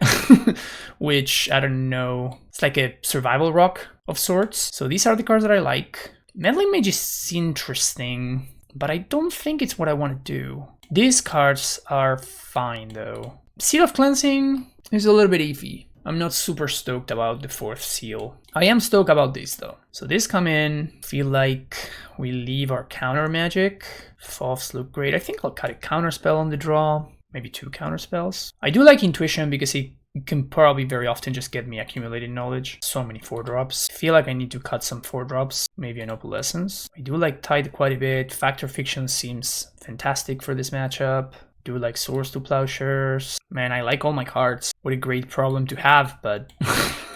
which I don't know. It's like a survival rock of sorts. So these are the cards that I like. Meddling Mage is interesting, but I don't think it's what I want to do. These cards are fine though. Seal of Cleansing is a little bit iffy. I'm not super stoked about the 4th seal. I am stoked about this though. So this come in, feel like we leave our counter magic. Fofs look great. I think I'll cut a counter spell on the draw, maybe 2 counter spells. I do like Intuition because it can probably very often just get me accumulated knowledge. So many 4-drops. I feel like I need to cut some 4-drops, maybe an Opalescence. I do like Tide quite a bit. Factor Fiction seems fantastic for this matchup. Do like Swords to Plowshares. Man, I like all my cards. What a great problem to have, but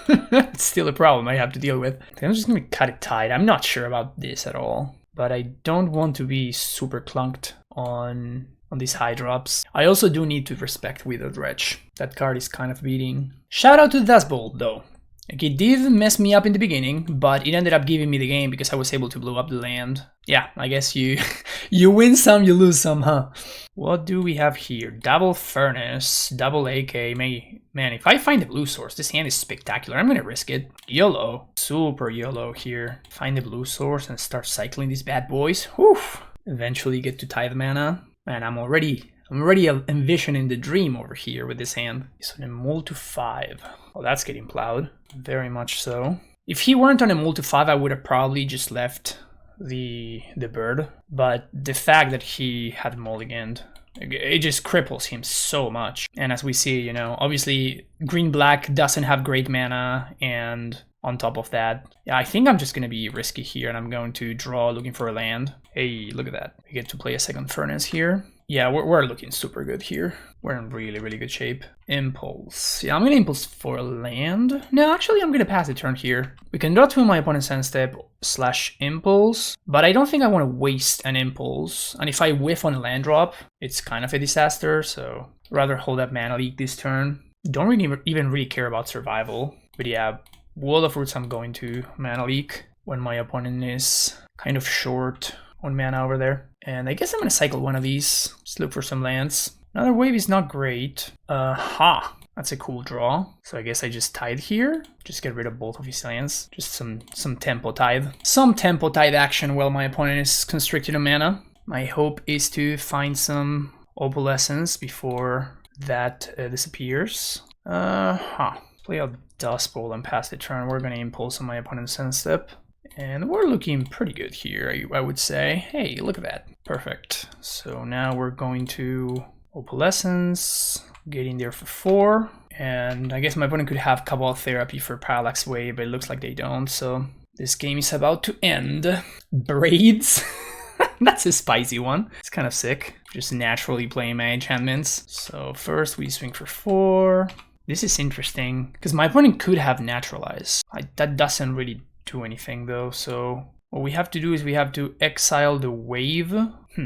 it's still a problem I have to deal with. I'm just gonna cut it Tide. I'm not sure about this at all, but I don't want to be super clunked on these high drops. I also do need to respect Withered Wretch. That card is kind of beating. Shout out to the Dust Bowl though. Like, it did mess me up in the beginning, but it ended up giving me the game because I was able to blow up the land. Yeah, I guess you win some, you lose some, huh? What do we have here? Double Furnace, double AK. Man, if I find the blue source, this hand is spectacular. I'm gonna risk it. YOLO. Super YOLO here. Find the blue source and start cycling these bad boys. Whew. Eventually get to Tithe Mana. Man, I'm already envisioning the dream over here with this hand. So the Mull to 5. Oh, that's getting plowed. Very much so. If he weren't on a Mull to 5, I would have probably just left the bird. But the fact that he had mulliganed, it just cripples him so much. And as we see, you know, obviously green-black doesn't have great mana, and on top of that, yeah, I think I'm just going to be risky here, and I'm going to draw looking for a land. Hey, look at that. We get to play a second Furnace here. Yeah, we're looking super good here. We're in really, really good shape. Impulse. Yeah, I'm going to Impulse for a land. No, actually, I'm going to pass the turn here. We can draw 2 on my opponent's end step / Impulse, but I don't think I want to waste an Impulse. And if I whiff on a land drop, it's kind of a disaster, so rather hold up Mana Leak this turn. Don't really even really care about survival. But yeah, Wall of Roots I'm going to Mana Leak when my opponent is kind of short on mana over there. And I guess I'm going to cycle one of these. Just look for some lands. Another wave is not great. That's a cool draw. So I guess I just Tithe here. Just get rid of both of his lands. Just some tempo Tithe. Some tempo Tithe action while my opponent is constricted on mana. My hope is to find some Opalescence before that disappears. Play out Dust Bowl and pass the turn. We're going to Impulse on my opponent's end step. And we're looking pretty good here, I would say. Hey, look at that. Perfect. So now we're going to Opalescence, get in there for 4. And I guess my opponent could have Cabal Therapy for Parallax Wave, but it looks like they don't. So this game is about to end. Braids. That's a spicy one. It's kind of sick. Just naturally playing my enchantments. So first we swing for 4. This is interesting, because my opponent could have Naturalize. That doesn't really do anything though, so what we have to do is we have to exile the wave.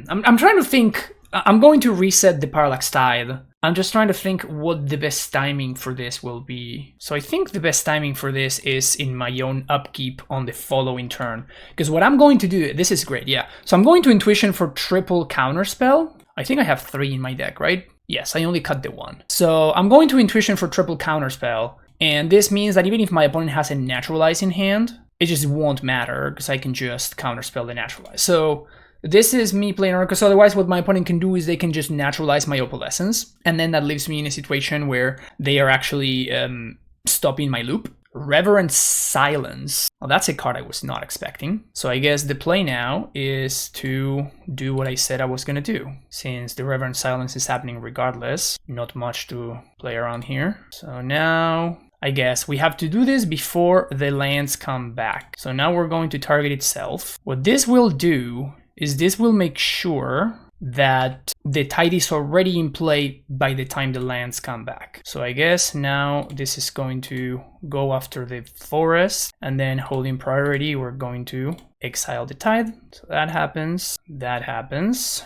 I'm trying to think I'm going to reset the Parallax Tide. I'm just trying to think what the best timing for this will be. So I think the best timing for this is in my own upkeep on the following turn. Because what I'm going to do, this is great, yeah. So I'm going to Intuition for triple Counterspell. I think I have 3 in my deck, right? Yes, I only cut the 1. So I'm going to Intuition for triple Counterspell. And this means that even if my opponent has a Naturalize in hand, it just won't matter because I can just Counterspell the Naturalize. So this is me playing around, because otherwise what my opponent can do is they can just Naturalize my Opalescence, and then that leaves me in a situation where they are actually stopping my loop. Reverent Silence. Well, that's a card I was not expecting. So I guess the play now is to do what I said I was going to do. Since the Reverent Silence is happening regardless, not much to play around here. So now I guess we have to do this before the lands come back. So now we're going to target itself. What this will do is this will make sure that the tide is already in play by the time the lands come back. So I guess now this is going to go after the forest, and then holding priority, we're going to exile the tide. So that happens,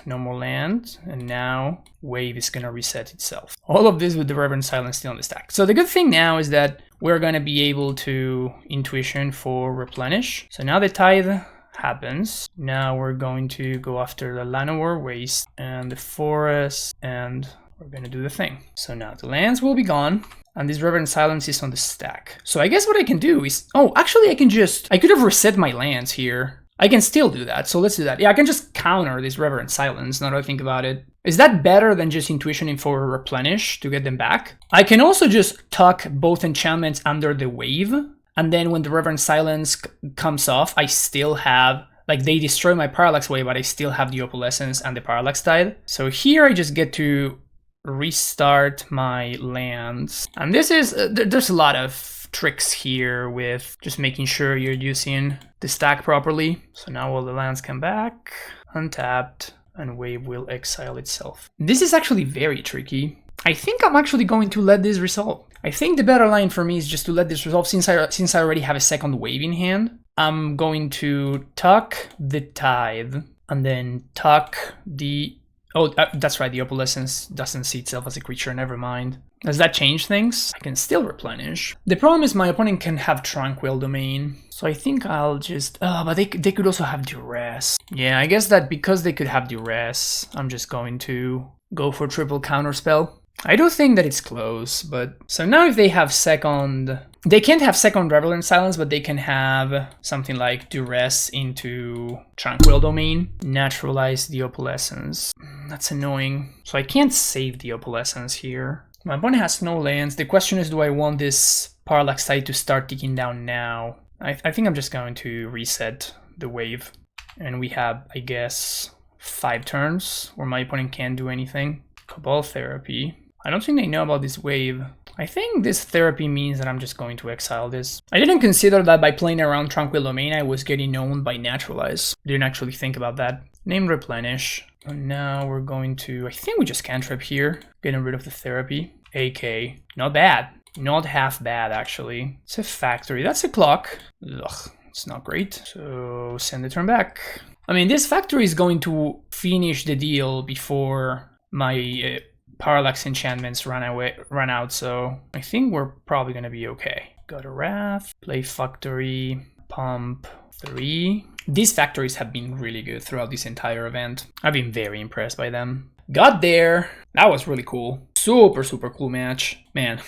no more land, and now wave is gonna reset itself. All of this with the Reverent Silence still on the stack. So the good thing now is that we're gonna be able to Intuition for Replenish. So now the tide happens. Now we're going to go after the Llanowar Waste and the forest, and we're going to do the thing. So now the lands will be gone, and this Reverent Silence is on the stack. So I guess what I can do is, oh, actually I could have reset my lands here. I can still do that, so let's do that. Yeah, I can just counter this Reverent Silence, now that I think about it. Is that better than just Intuitioning for Replenish to get them back? I can also just tuck both enchantments under the wave, and then when the Reverent Silence comes off, I still have, like, they destroy my Parallax Wave, but I still have the Opalescence and the Parallax Tide. So here I just get to restart my lands. And this is, there's a lot of tricks here with just making sure you're using the stack properly. So now all the lands come back, untapped, and wave will exile itself. This is actually very tricky. I think I'm actually going to let this resolve. I think the better line for me is just to let this resolve, since I already have a second wave in hand. I'm going to tuck the tide and then tuck the... Oh, that's right, the Opalescence doesn't see itself as a creature, never mind. Does that change things? I can still Replenish. The problem is my opponent can have Tranquil Domain. So I think I'll just... Oh, but they could also have Duress. Yeah, I guess that because they could have Duress, I'm just going to go for triple Counterspell. I do think that it's close, but... So now if they have second... They can't have second Reverent Silence, but they can have something like Duress into Tranquil Domain. Naturalize the Opalescence. That's annoying. So I can't save the Opalescence here. My opponent has no lands. The question is, do I want this Parallax Tide to start ticking down now? I think I'm just going to reset the wave. And we have, I guess, 5 turns where my opponent can't do anything. Cabal Therapy. I don't think they know about this wave. I think this therapy means that I'm just going to exile this. I didn't consider that by playing around Tranquil Domain I was getting owned by Naturalize. Didn't actually think about that. Name Replenish. And now we're going to... I think we just cantrip here. Getting rid of the therapy. AK. Not bad. Not half bad, actually. It's a factory. That's a clock. Ugh, it's not great. So send the turn back. I mean, this factory is going to finish the deal before my... Parallax enchantments run out, so I think we're probably gonna be okay. Got a Wrath, play Factory, pump 3. These factories have been really good throughout this entire event. I've been very impressed by them. Got there. That was really cool. Super cool match. Man,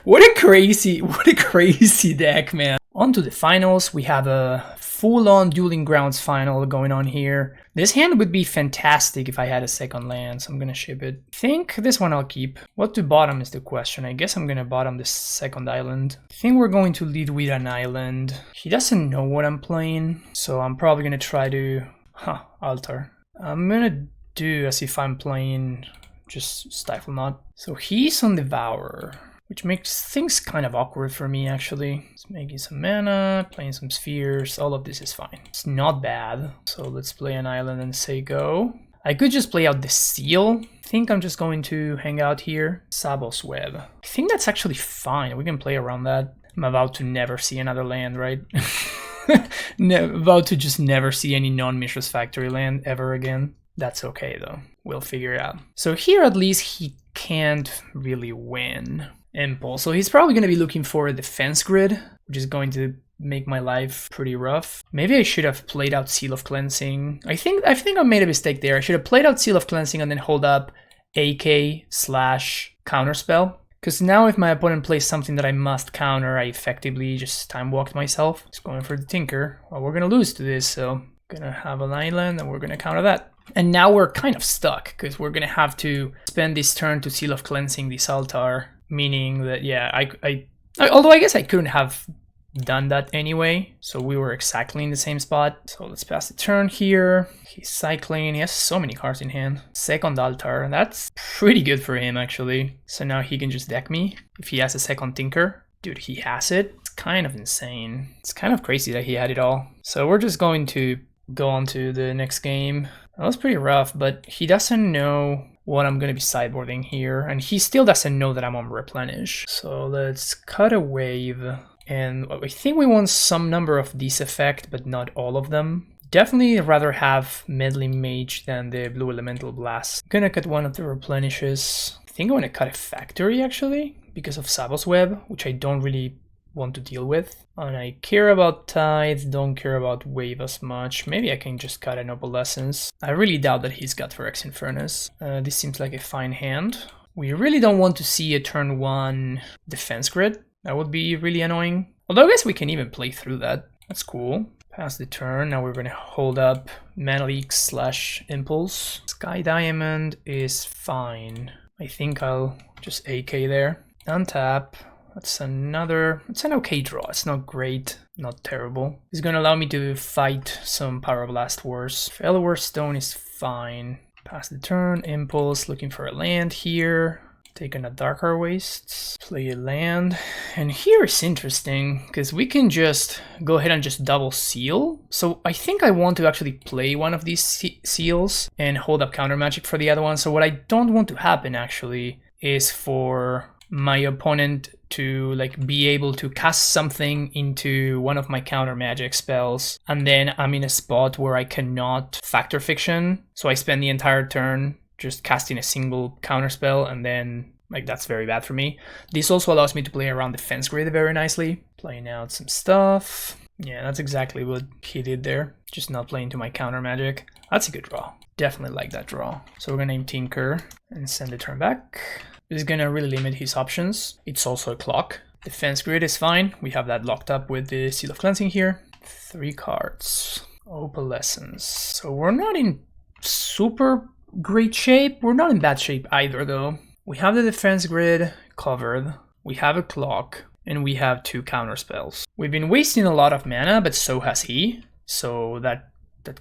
what a crazy deck, man. On to the finals. We have a full-on Dueling Grounds final going on here. This hand would be fantastic if I had a second land, so I'm gonna ship it. I think this one I'll keep. What to bottom is the question. I guess I'm gonna bottom the second island. I think we're going to lead with an island. He doesn't know what I'm playing, so I'm probably gonna try to... altar. I'm gonna do as if I'm playing just Stifle Knot. So he's on Devourer, which makes things kind of awkward for me, actually. It's making some mana, playing some spheres, all of this is fine. It's not bad. So let's play an island and say go. I could just play out the seal. I think I'm just going to hang out here. Sabos Web. I think that's actually fine. We can play around that. I'm about to never see another land, right? About to just never see any non-Mishra's Factory land ever again. That's okay, though. we'll figure it out. So here at least he can't really win Impulse. So he's probably going to be looking for a defense grid, which is going to make my life pretty rough. Maybe I should have played out Seal of Cleansing. I think I made a mistake there. I should have played out Seal of Cleansing and then hold up AK/Counterspell. Because now if my opponent plays something that I must counter, I effectively just time walked myself. Just going for the Tinker. Well, we're gonna lose to this, so gonna have an island and we're gonna counter that. And now we're kind of stuck because we're gonna have to spend this turn to Seal of Cleansing this altar, meaning that yeah, although I guess I couldn't have done that anyway, so we were exactly in the same spot. So let's pass the turn here. He's cycling. He has so many cards in hand. Second altar, that's pretty good for him actually. So now he can just deck me if he has a second Tinker. Dude, he has it. It's kind of insane. It's kind of crazy that he had it all. So we're just going to go on to the next game. That was pretty rough, but he doesn't know what I'm going to be sideboarding here, and he still doesn't know that I'm on Replenish. So let's cut a wave. And I think we want some number of these effect, but not all of them. Definitely rather have Meddling Mage than the Blue Elemental Blast. I'm gonna cut one of the Replenishes. I think I want to cut a Factory actually, because of Sabos Web, which I don't really want to deal with. And I care about Tithe, don't care about Wave as much. Maybe I can just cut an Opalescence. I really doubt that he's got Phyrex Infernus. This seems like a fine hand. We really don't want to see a turn 1 defense grid. That would be really annoying. Although I guess we can even play through that. That's cool. Pass the turn. Now we're going to hold up Mana Leak/Impulse. Sky Diamond is fine. I think I'll just AK there. Untap. It's an okay draw. It's not great, not terrible. It's going to allow me to fight some Pyroblast Wars. Fellowar Stone is fine. Pass the turn. Impulse. Looking for a land here. Taking a Darker Wastes, play a land, and here is interesting because we can just go ahead and just double seal. So I think I want to actually play one of these seals and hold up counter magic for the other one. So what I don't want to happen actually is for my opponent to like be able to cast something into one of my counter magic spells, and then I'm in a spot where I cannot Factor Fiction. So I spend the entire turn just casting a single counter spell, and then like that's very bad for me. This also allows me to play around defense grid very nicely, playing out some stuff. Yeah, that's exactly what he did there, just not playing to my counter magic. That's a good draw. Definitely like that draw. So we're gonna name Tinker and send the turn back. This is gonna really limit his options. It's also a clock. Defense grid is fine. We have that locked up with the Seal of Cleansing here. 3 cards. Opalescence. So we're not in super great shape. We're not in bad shape either though. We have the defense grid covered, we have a clock, and we have 2 counter spells. We've been wasting a lot of mana, but so has he. So that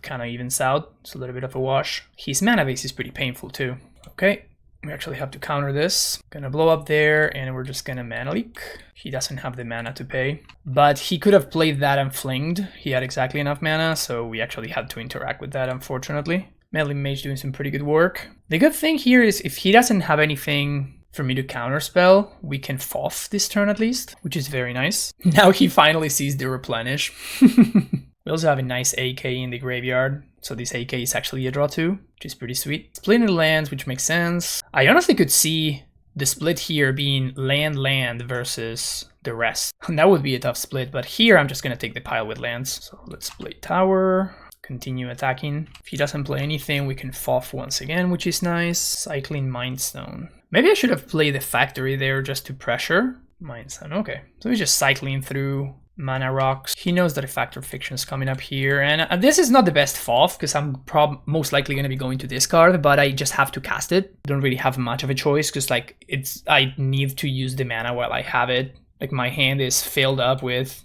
kind of evens out. It's a little bit of a wash. His mana base is pretty painful too. Okay, we actually have to counter this. Gonna blow up there, and we're just gonna Mana Leak. He doesn't have the mana to pay, but he could have played that and flinged. He had exactly enough mana, so we actually had to interact with that, unfortunately. Meddling Mage doing some pretty good work. The good thing here is if he doesn't have anything for me to counterspell, we can FOF this turn at least, which is very nice. Now he finally sees the Replenish. We also have a nice AK in the graveyard, so this AK is actually a draw too, which is pretty sweet. Splitting the lands, which makes sense. I honestly could see the split here being land versus the rest. And that would be a tough split, but here I'm just going to take the pile with lands. So let's play tower. Continue attacking. If he doesn't play anything, we can FOF once again, which is nice. Cycling Mindstone. Maybe I should have played the Factory there just to pressure. Mindstone, okay. So he's just cycling through mana rocks. He knows that a Factor Fiction is coming up here, and this is not the best FOF because I'm most likely going to be going to discard, but I just have to cast it. Don't really have much of a choice because like I need to use the mana while I have it. Like my hand is filled up with,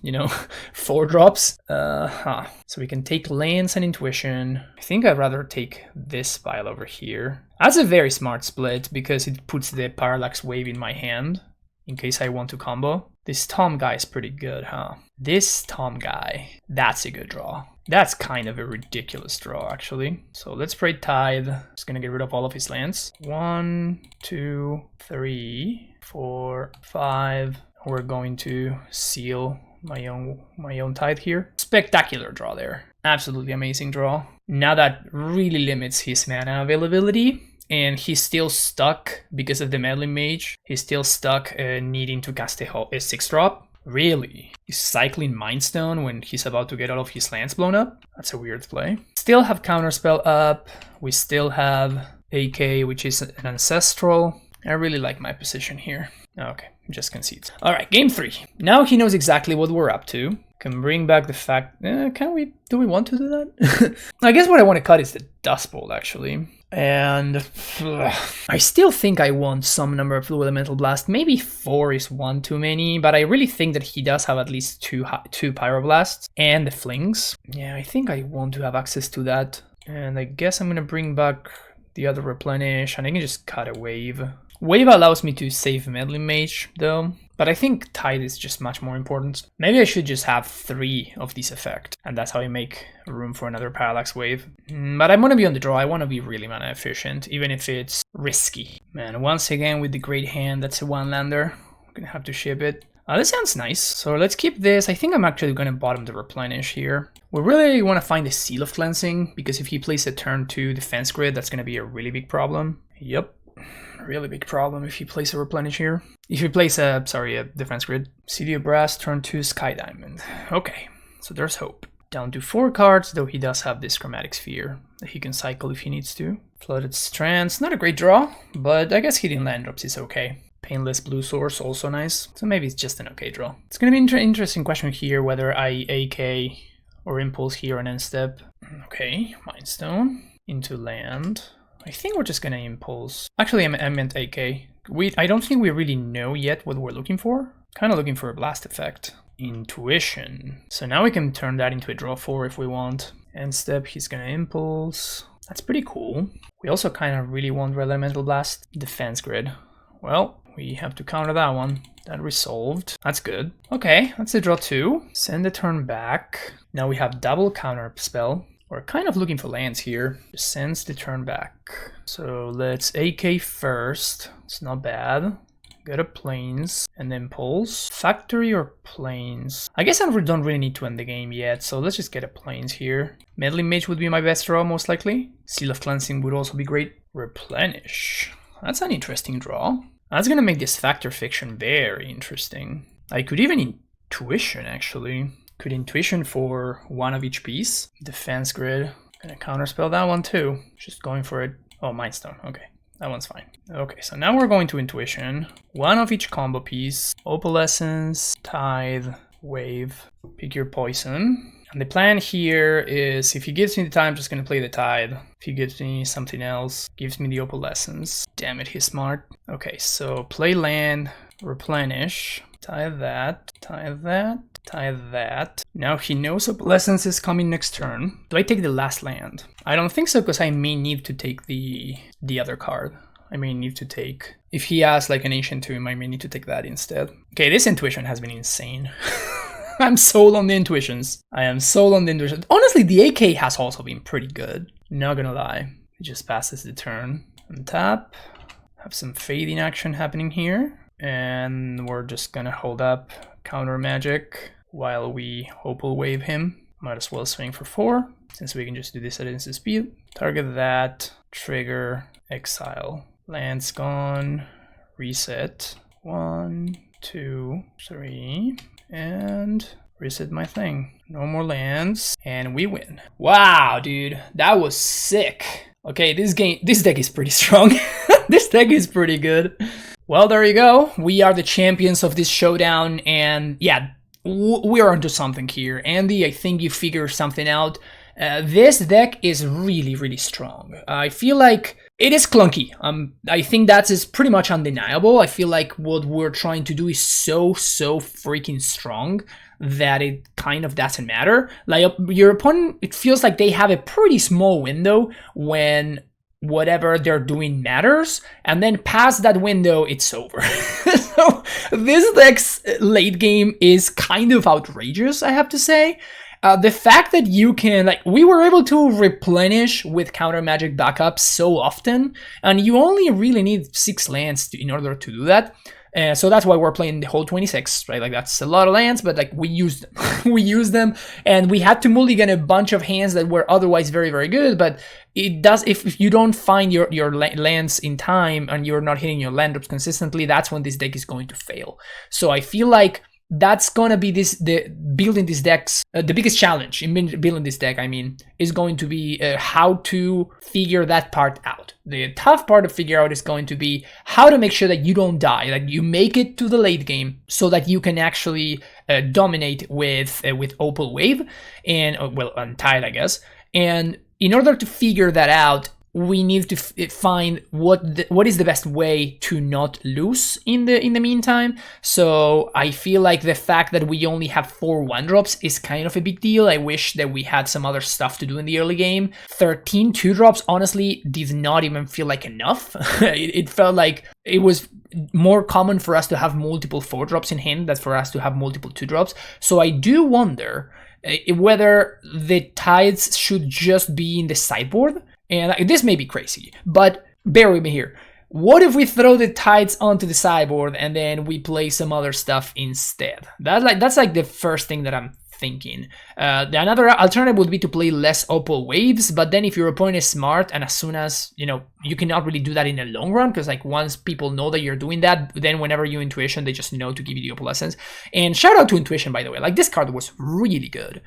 4 drops. So we can take lands and intuition. I think I'd rather take this pile over here. That's a very smart split because it puts the Parallax Wave in my hand in case I want to combo. This Tom guy is pretty good, huh? This Tom guy, that's a good draw. That's kind of a ridiculous draw, actually. So let's play Tithe. Just gonna get rid of all of his lands. 1, 2, 3, 4, 5. We're going to seal my own tithe here. Spectacular draw there. Absolutely amazing draw. Now that really limits his mana availability, and he's still stuck because of the meddling mage. He's still stuck needing to cast a 6-drop. Really? He's cycling Mindstone when he's about to get all of his lands blown up? That's a weird play. Still have Counterspell up. We still have AK, which is an Ancestral. I really like my position here. Okay, just concede. All right, game 3. Now he knows exactly what we're up to. Can bring back the fact... do we want to do that? I guess what I want to cut is the Dust Bolt, actually. And I still think I want some number of Blue Elemental Blast. Maybe 4 is one too many, but I really think that he does have at least two Pyroblasts and the Flings. Yeah, I think I want to have access to that. And I guess I'm going to bring back the other Replenish, and I can just cut a Wave. Wave allows me to save Meddling Mage, though. But I think Tide is just much more important. Maybe I should just have 3 of these effects, and that's how I make room for another Parallax Wave. But I want to be on the draw, I want to be really mana efficient, even if it's risky. Man, once again with the Great Hand, that's a 1-lander. I'm gonna have to ship it. This sounds nice, so let's keep this. I think I'm actually gonna bottom the Replenish here. We really want to find the Seal of Cleansing, because if he plays a turn 2 defense grid, that's gonna be a really big problem. Yep. Really big problem if he plays a Replenish here. If he plays a defense grid. City of Brass, turn 2, Sky Diamond. Okay, so there's hope. Down to 4 cards, though he does have this Chromatic Sphere that he can cycle if he needs to. Flooded Strands, not a great draw, but I guess hitting land drops is okay. Painless Blue Source, also nice. So maybe it's just an okay draw. It's gonna be an interesting question here whether I AK or Impulse here and end step. Okay, Mindstone into land. I think we're just gonna Impulse. Actually, I meant AK. I don't think we really know yet what we're looking for. Kind of looking for a Blast effect. Intuition. So now we can turn that into a draw 4 if we want. End step, he's gonna Impulse. That's pretty cool. We also kind of really want Red Elemental Blast. Defense grid. Well, we have to counter that one. That resolved. That's good. Okay, that's a draw 2. Send the turn back. Now we have double counter spell. We're kind of looking for lands here. Just sends the turn back. So let's AK first. It's not bad. Get a Plains and then Impulse. Factory or Plains? I guess I don't really need to end the game yet, so let's just get a Plains here. Meddling Mage would be my best draw, most likely. Seal of Cleansing would also be great. Replenish. That's an interesting draw. That's gonna make this Factor Fiction very interesting. I could even Intuition, actually. Could Intuition for 1 of each piece. Defense grid. Gonna counterspell that one too. Just going for it. Oh, Mindstone. Okay, that one's fine. Okay, so now we're going to Intuition. 1 of each combo piece. Opalescence, Tithe, Wave. Pick your poison. And the plan here is if he gives me the time, I'm just gonna play the Tithe. If he gives me something else, gives me the Opalescence. Damn it, he's smart. Okay, so play land, Replenish. Tithe that, Tithe that, Tithe that. Now he knows Opalescence is coming next turn. Do I take the last land? I don't think so, because I may need to take the other card. I may need to take... If he has like an Ancient Tomb, I may need to take that instead. Okay, this Intuition has been insane. I'm sold on the Intuitions. I am sold on the Intuitions. Honestly, the AK has also been pretty good. Not gonna lie. It just passes the turn. Untap. Have some fading action happening here. And we're just gonna hold up counter magic while we Opal Wave him. Might as well swing for 4, since we can just do this at instant speed. Target that, trigger, exile. Land's gone, reset. 1, 2, 3, and reset my thing. No more lands, and we win. Wow, dude, that was sick. Okay, this deck is pretty strong. This deck is pretty good. Well, there you go. We are the champions of this showdown, and yeah, we are onto something here. Andy, I think you figured something out. This deck is really, really strong. I feel like it is clunky. I think that is pretty much undeniable. I feel like what we're trying to do is so freaking strong that it kind of doesn't matter. Like your opponent, it feels like they have a pretty small window when whatever they're doing matters, and then past that window, it's over. So this deck's late game is kind of outrageous, I have to say. The fact that you can, like, we were able to replenish with counter magic backup so often, and you only really need 6 lands in order to do that. So that's why we're playing the whole 26, right? Like that's a lot of lands, but like we used them. We used them, and we had to mulligan a bunch of hands that were otherwise very, very good. But it does, if you don't find your lands in time and you're not hitting your land drops consistently, that's when this deck is going to fail. So I feel like that's gonna be building these decks. The biggest challenge in building this deck, I mean, is going to be how to figure that part out. The tough part to figure out is going to be how to make sure that you don't die, that you make it to the late game, so that you can actually dominate with Opal Wave and well, Untide, I guess. And in order to figure that out, we need to find what is the best way to not lose in the meantime. So I feel like the fact that we only have 4 1-drops is kind of a big deal. I wish that we had some other stuff to do in the early game. 13 2-drops honestly did not even feel like enough. It felt like it was more common for us to have multiple 4-drops in hand than for us to have multiple 2-drops. So I do wonder whether the tides should just be in the sideboard. And this may be crazy, but bear with me here. What if we throw the tides onto the sideboard and then we play some other stuff instead? That's like the first thing that I'm thinking. Another alternative would be to play less Opal Waves, but then if your opponent is smart, and as soon as, you know, you cannot really do that in the long run, because like once people know that you're doing that, then whenever you Intuition, they just know to give you the Opalescence. And shout out to Intuition, by the way, like this card was really good.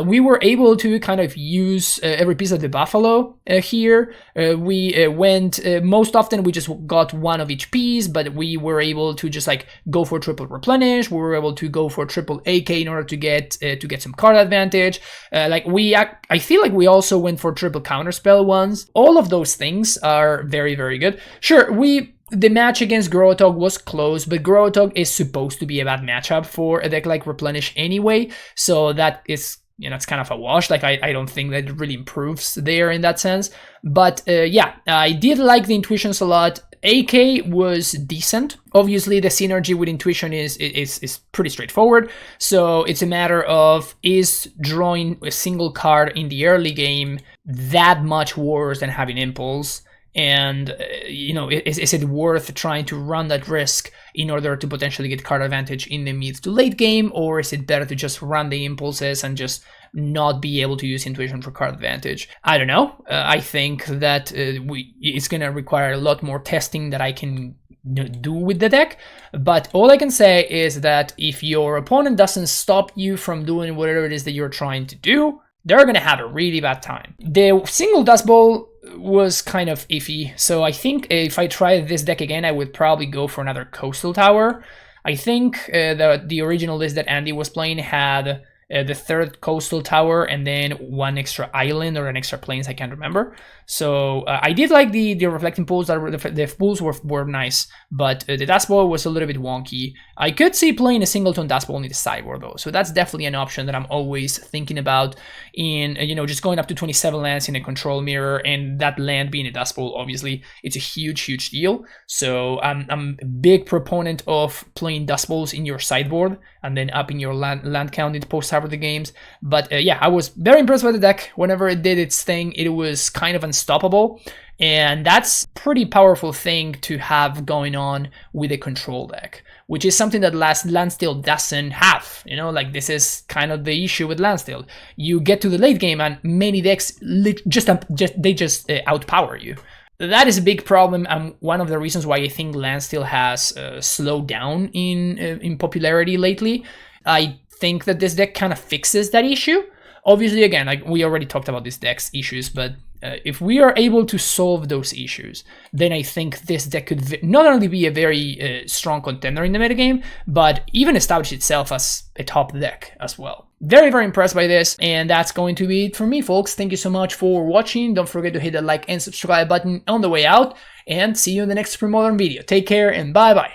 We were able to kind of use every piece of the Buffalo here. We went, most often we just got one of each piece, but we were able to just like go for triple Replenish. We were able to go for triple AK in order to get some card advantage. I feel like we also went for triple Counterspell once. All of those things are very, very good. Sure, the match against Gro-a-Tog was close, but Gro-a-Tog is supposed to be a bad matchup for a deck like Replenish anyway, so that is, you know, it's kind of a wash. Like I don't think that it really improves there in that sense. But yeah, I did like the Intuitions a lot. AK was decent. Obviously, the synergy with Intuition is pretty straightforward. So it's a matter of, is drawing a single card in the early game that much worse than having Impulse? And, you know, is it worth trying to run that risk in order to potentially get card advantage in the mid to late game? Or is it better to just run the impulses and just not be able to use Intuition for card advantage? I don't know. I think that it's going to require a lot more testing that I can do with the deck. But all I can say is that if your opponent doesn't stop you from doing whatever it is that you're trying to do, they're going to have a really bad time. The single Dust Bowl was kind of iffy, so I think if I try this deck again, I would probably go for another Coastal Tower. I think the original list that Andy was playing had the third Coastal Tower and then one extra island or an extra plains, I can't remember. So I did like the reflecting pools. The pools were nice, but the Dust Bowl was a little bit wonky. I could see playing a singleton Dust Bowl in the sideboard though, so that's definitely an option that I'm always thinking about in, you know, just going up to 27 lands in a control mirror, and that land being a Dust Bowl, obviously it's a huge deal. So I'm a big proponent of playing Dust Bowls in your sideboard and then upping your land count in post-harbor games. But yeah, I was very impressed by the deck. Whenever it did its thing, it was kind of unstoppable, and that's a pretty powerful thing to have going on with a control deck, which is something that Landstill doesn't have. You know, like this is kind of the issue with Landstill. You get to the late game and many decks just outpower you. That is a big problem, and one of the reasons why I think Landstill has slowed down in popularity lately. I think that this deck kind of fixes that issue. Obviously, again, like we already talked about this deck's issues, but if we are able to solve those issues, then I think this deck could not only be a very strong contender in the metagame, but even establish itself as a top deck as well. Very impressed by this, and that's going to be it for me, folks. Thank you so much for watching. Don't forget to hit the like and subscribe button on the way out, and see you in the next Premodern video. Take care, and bye-bye.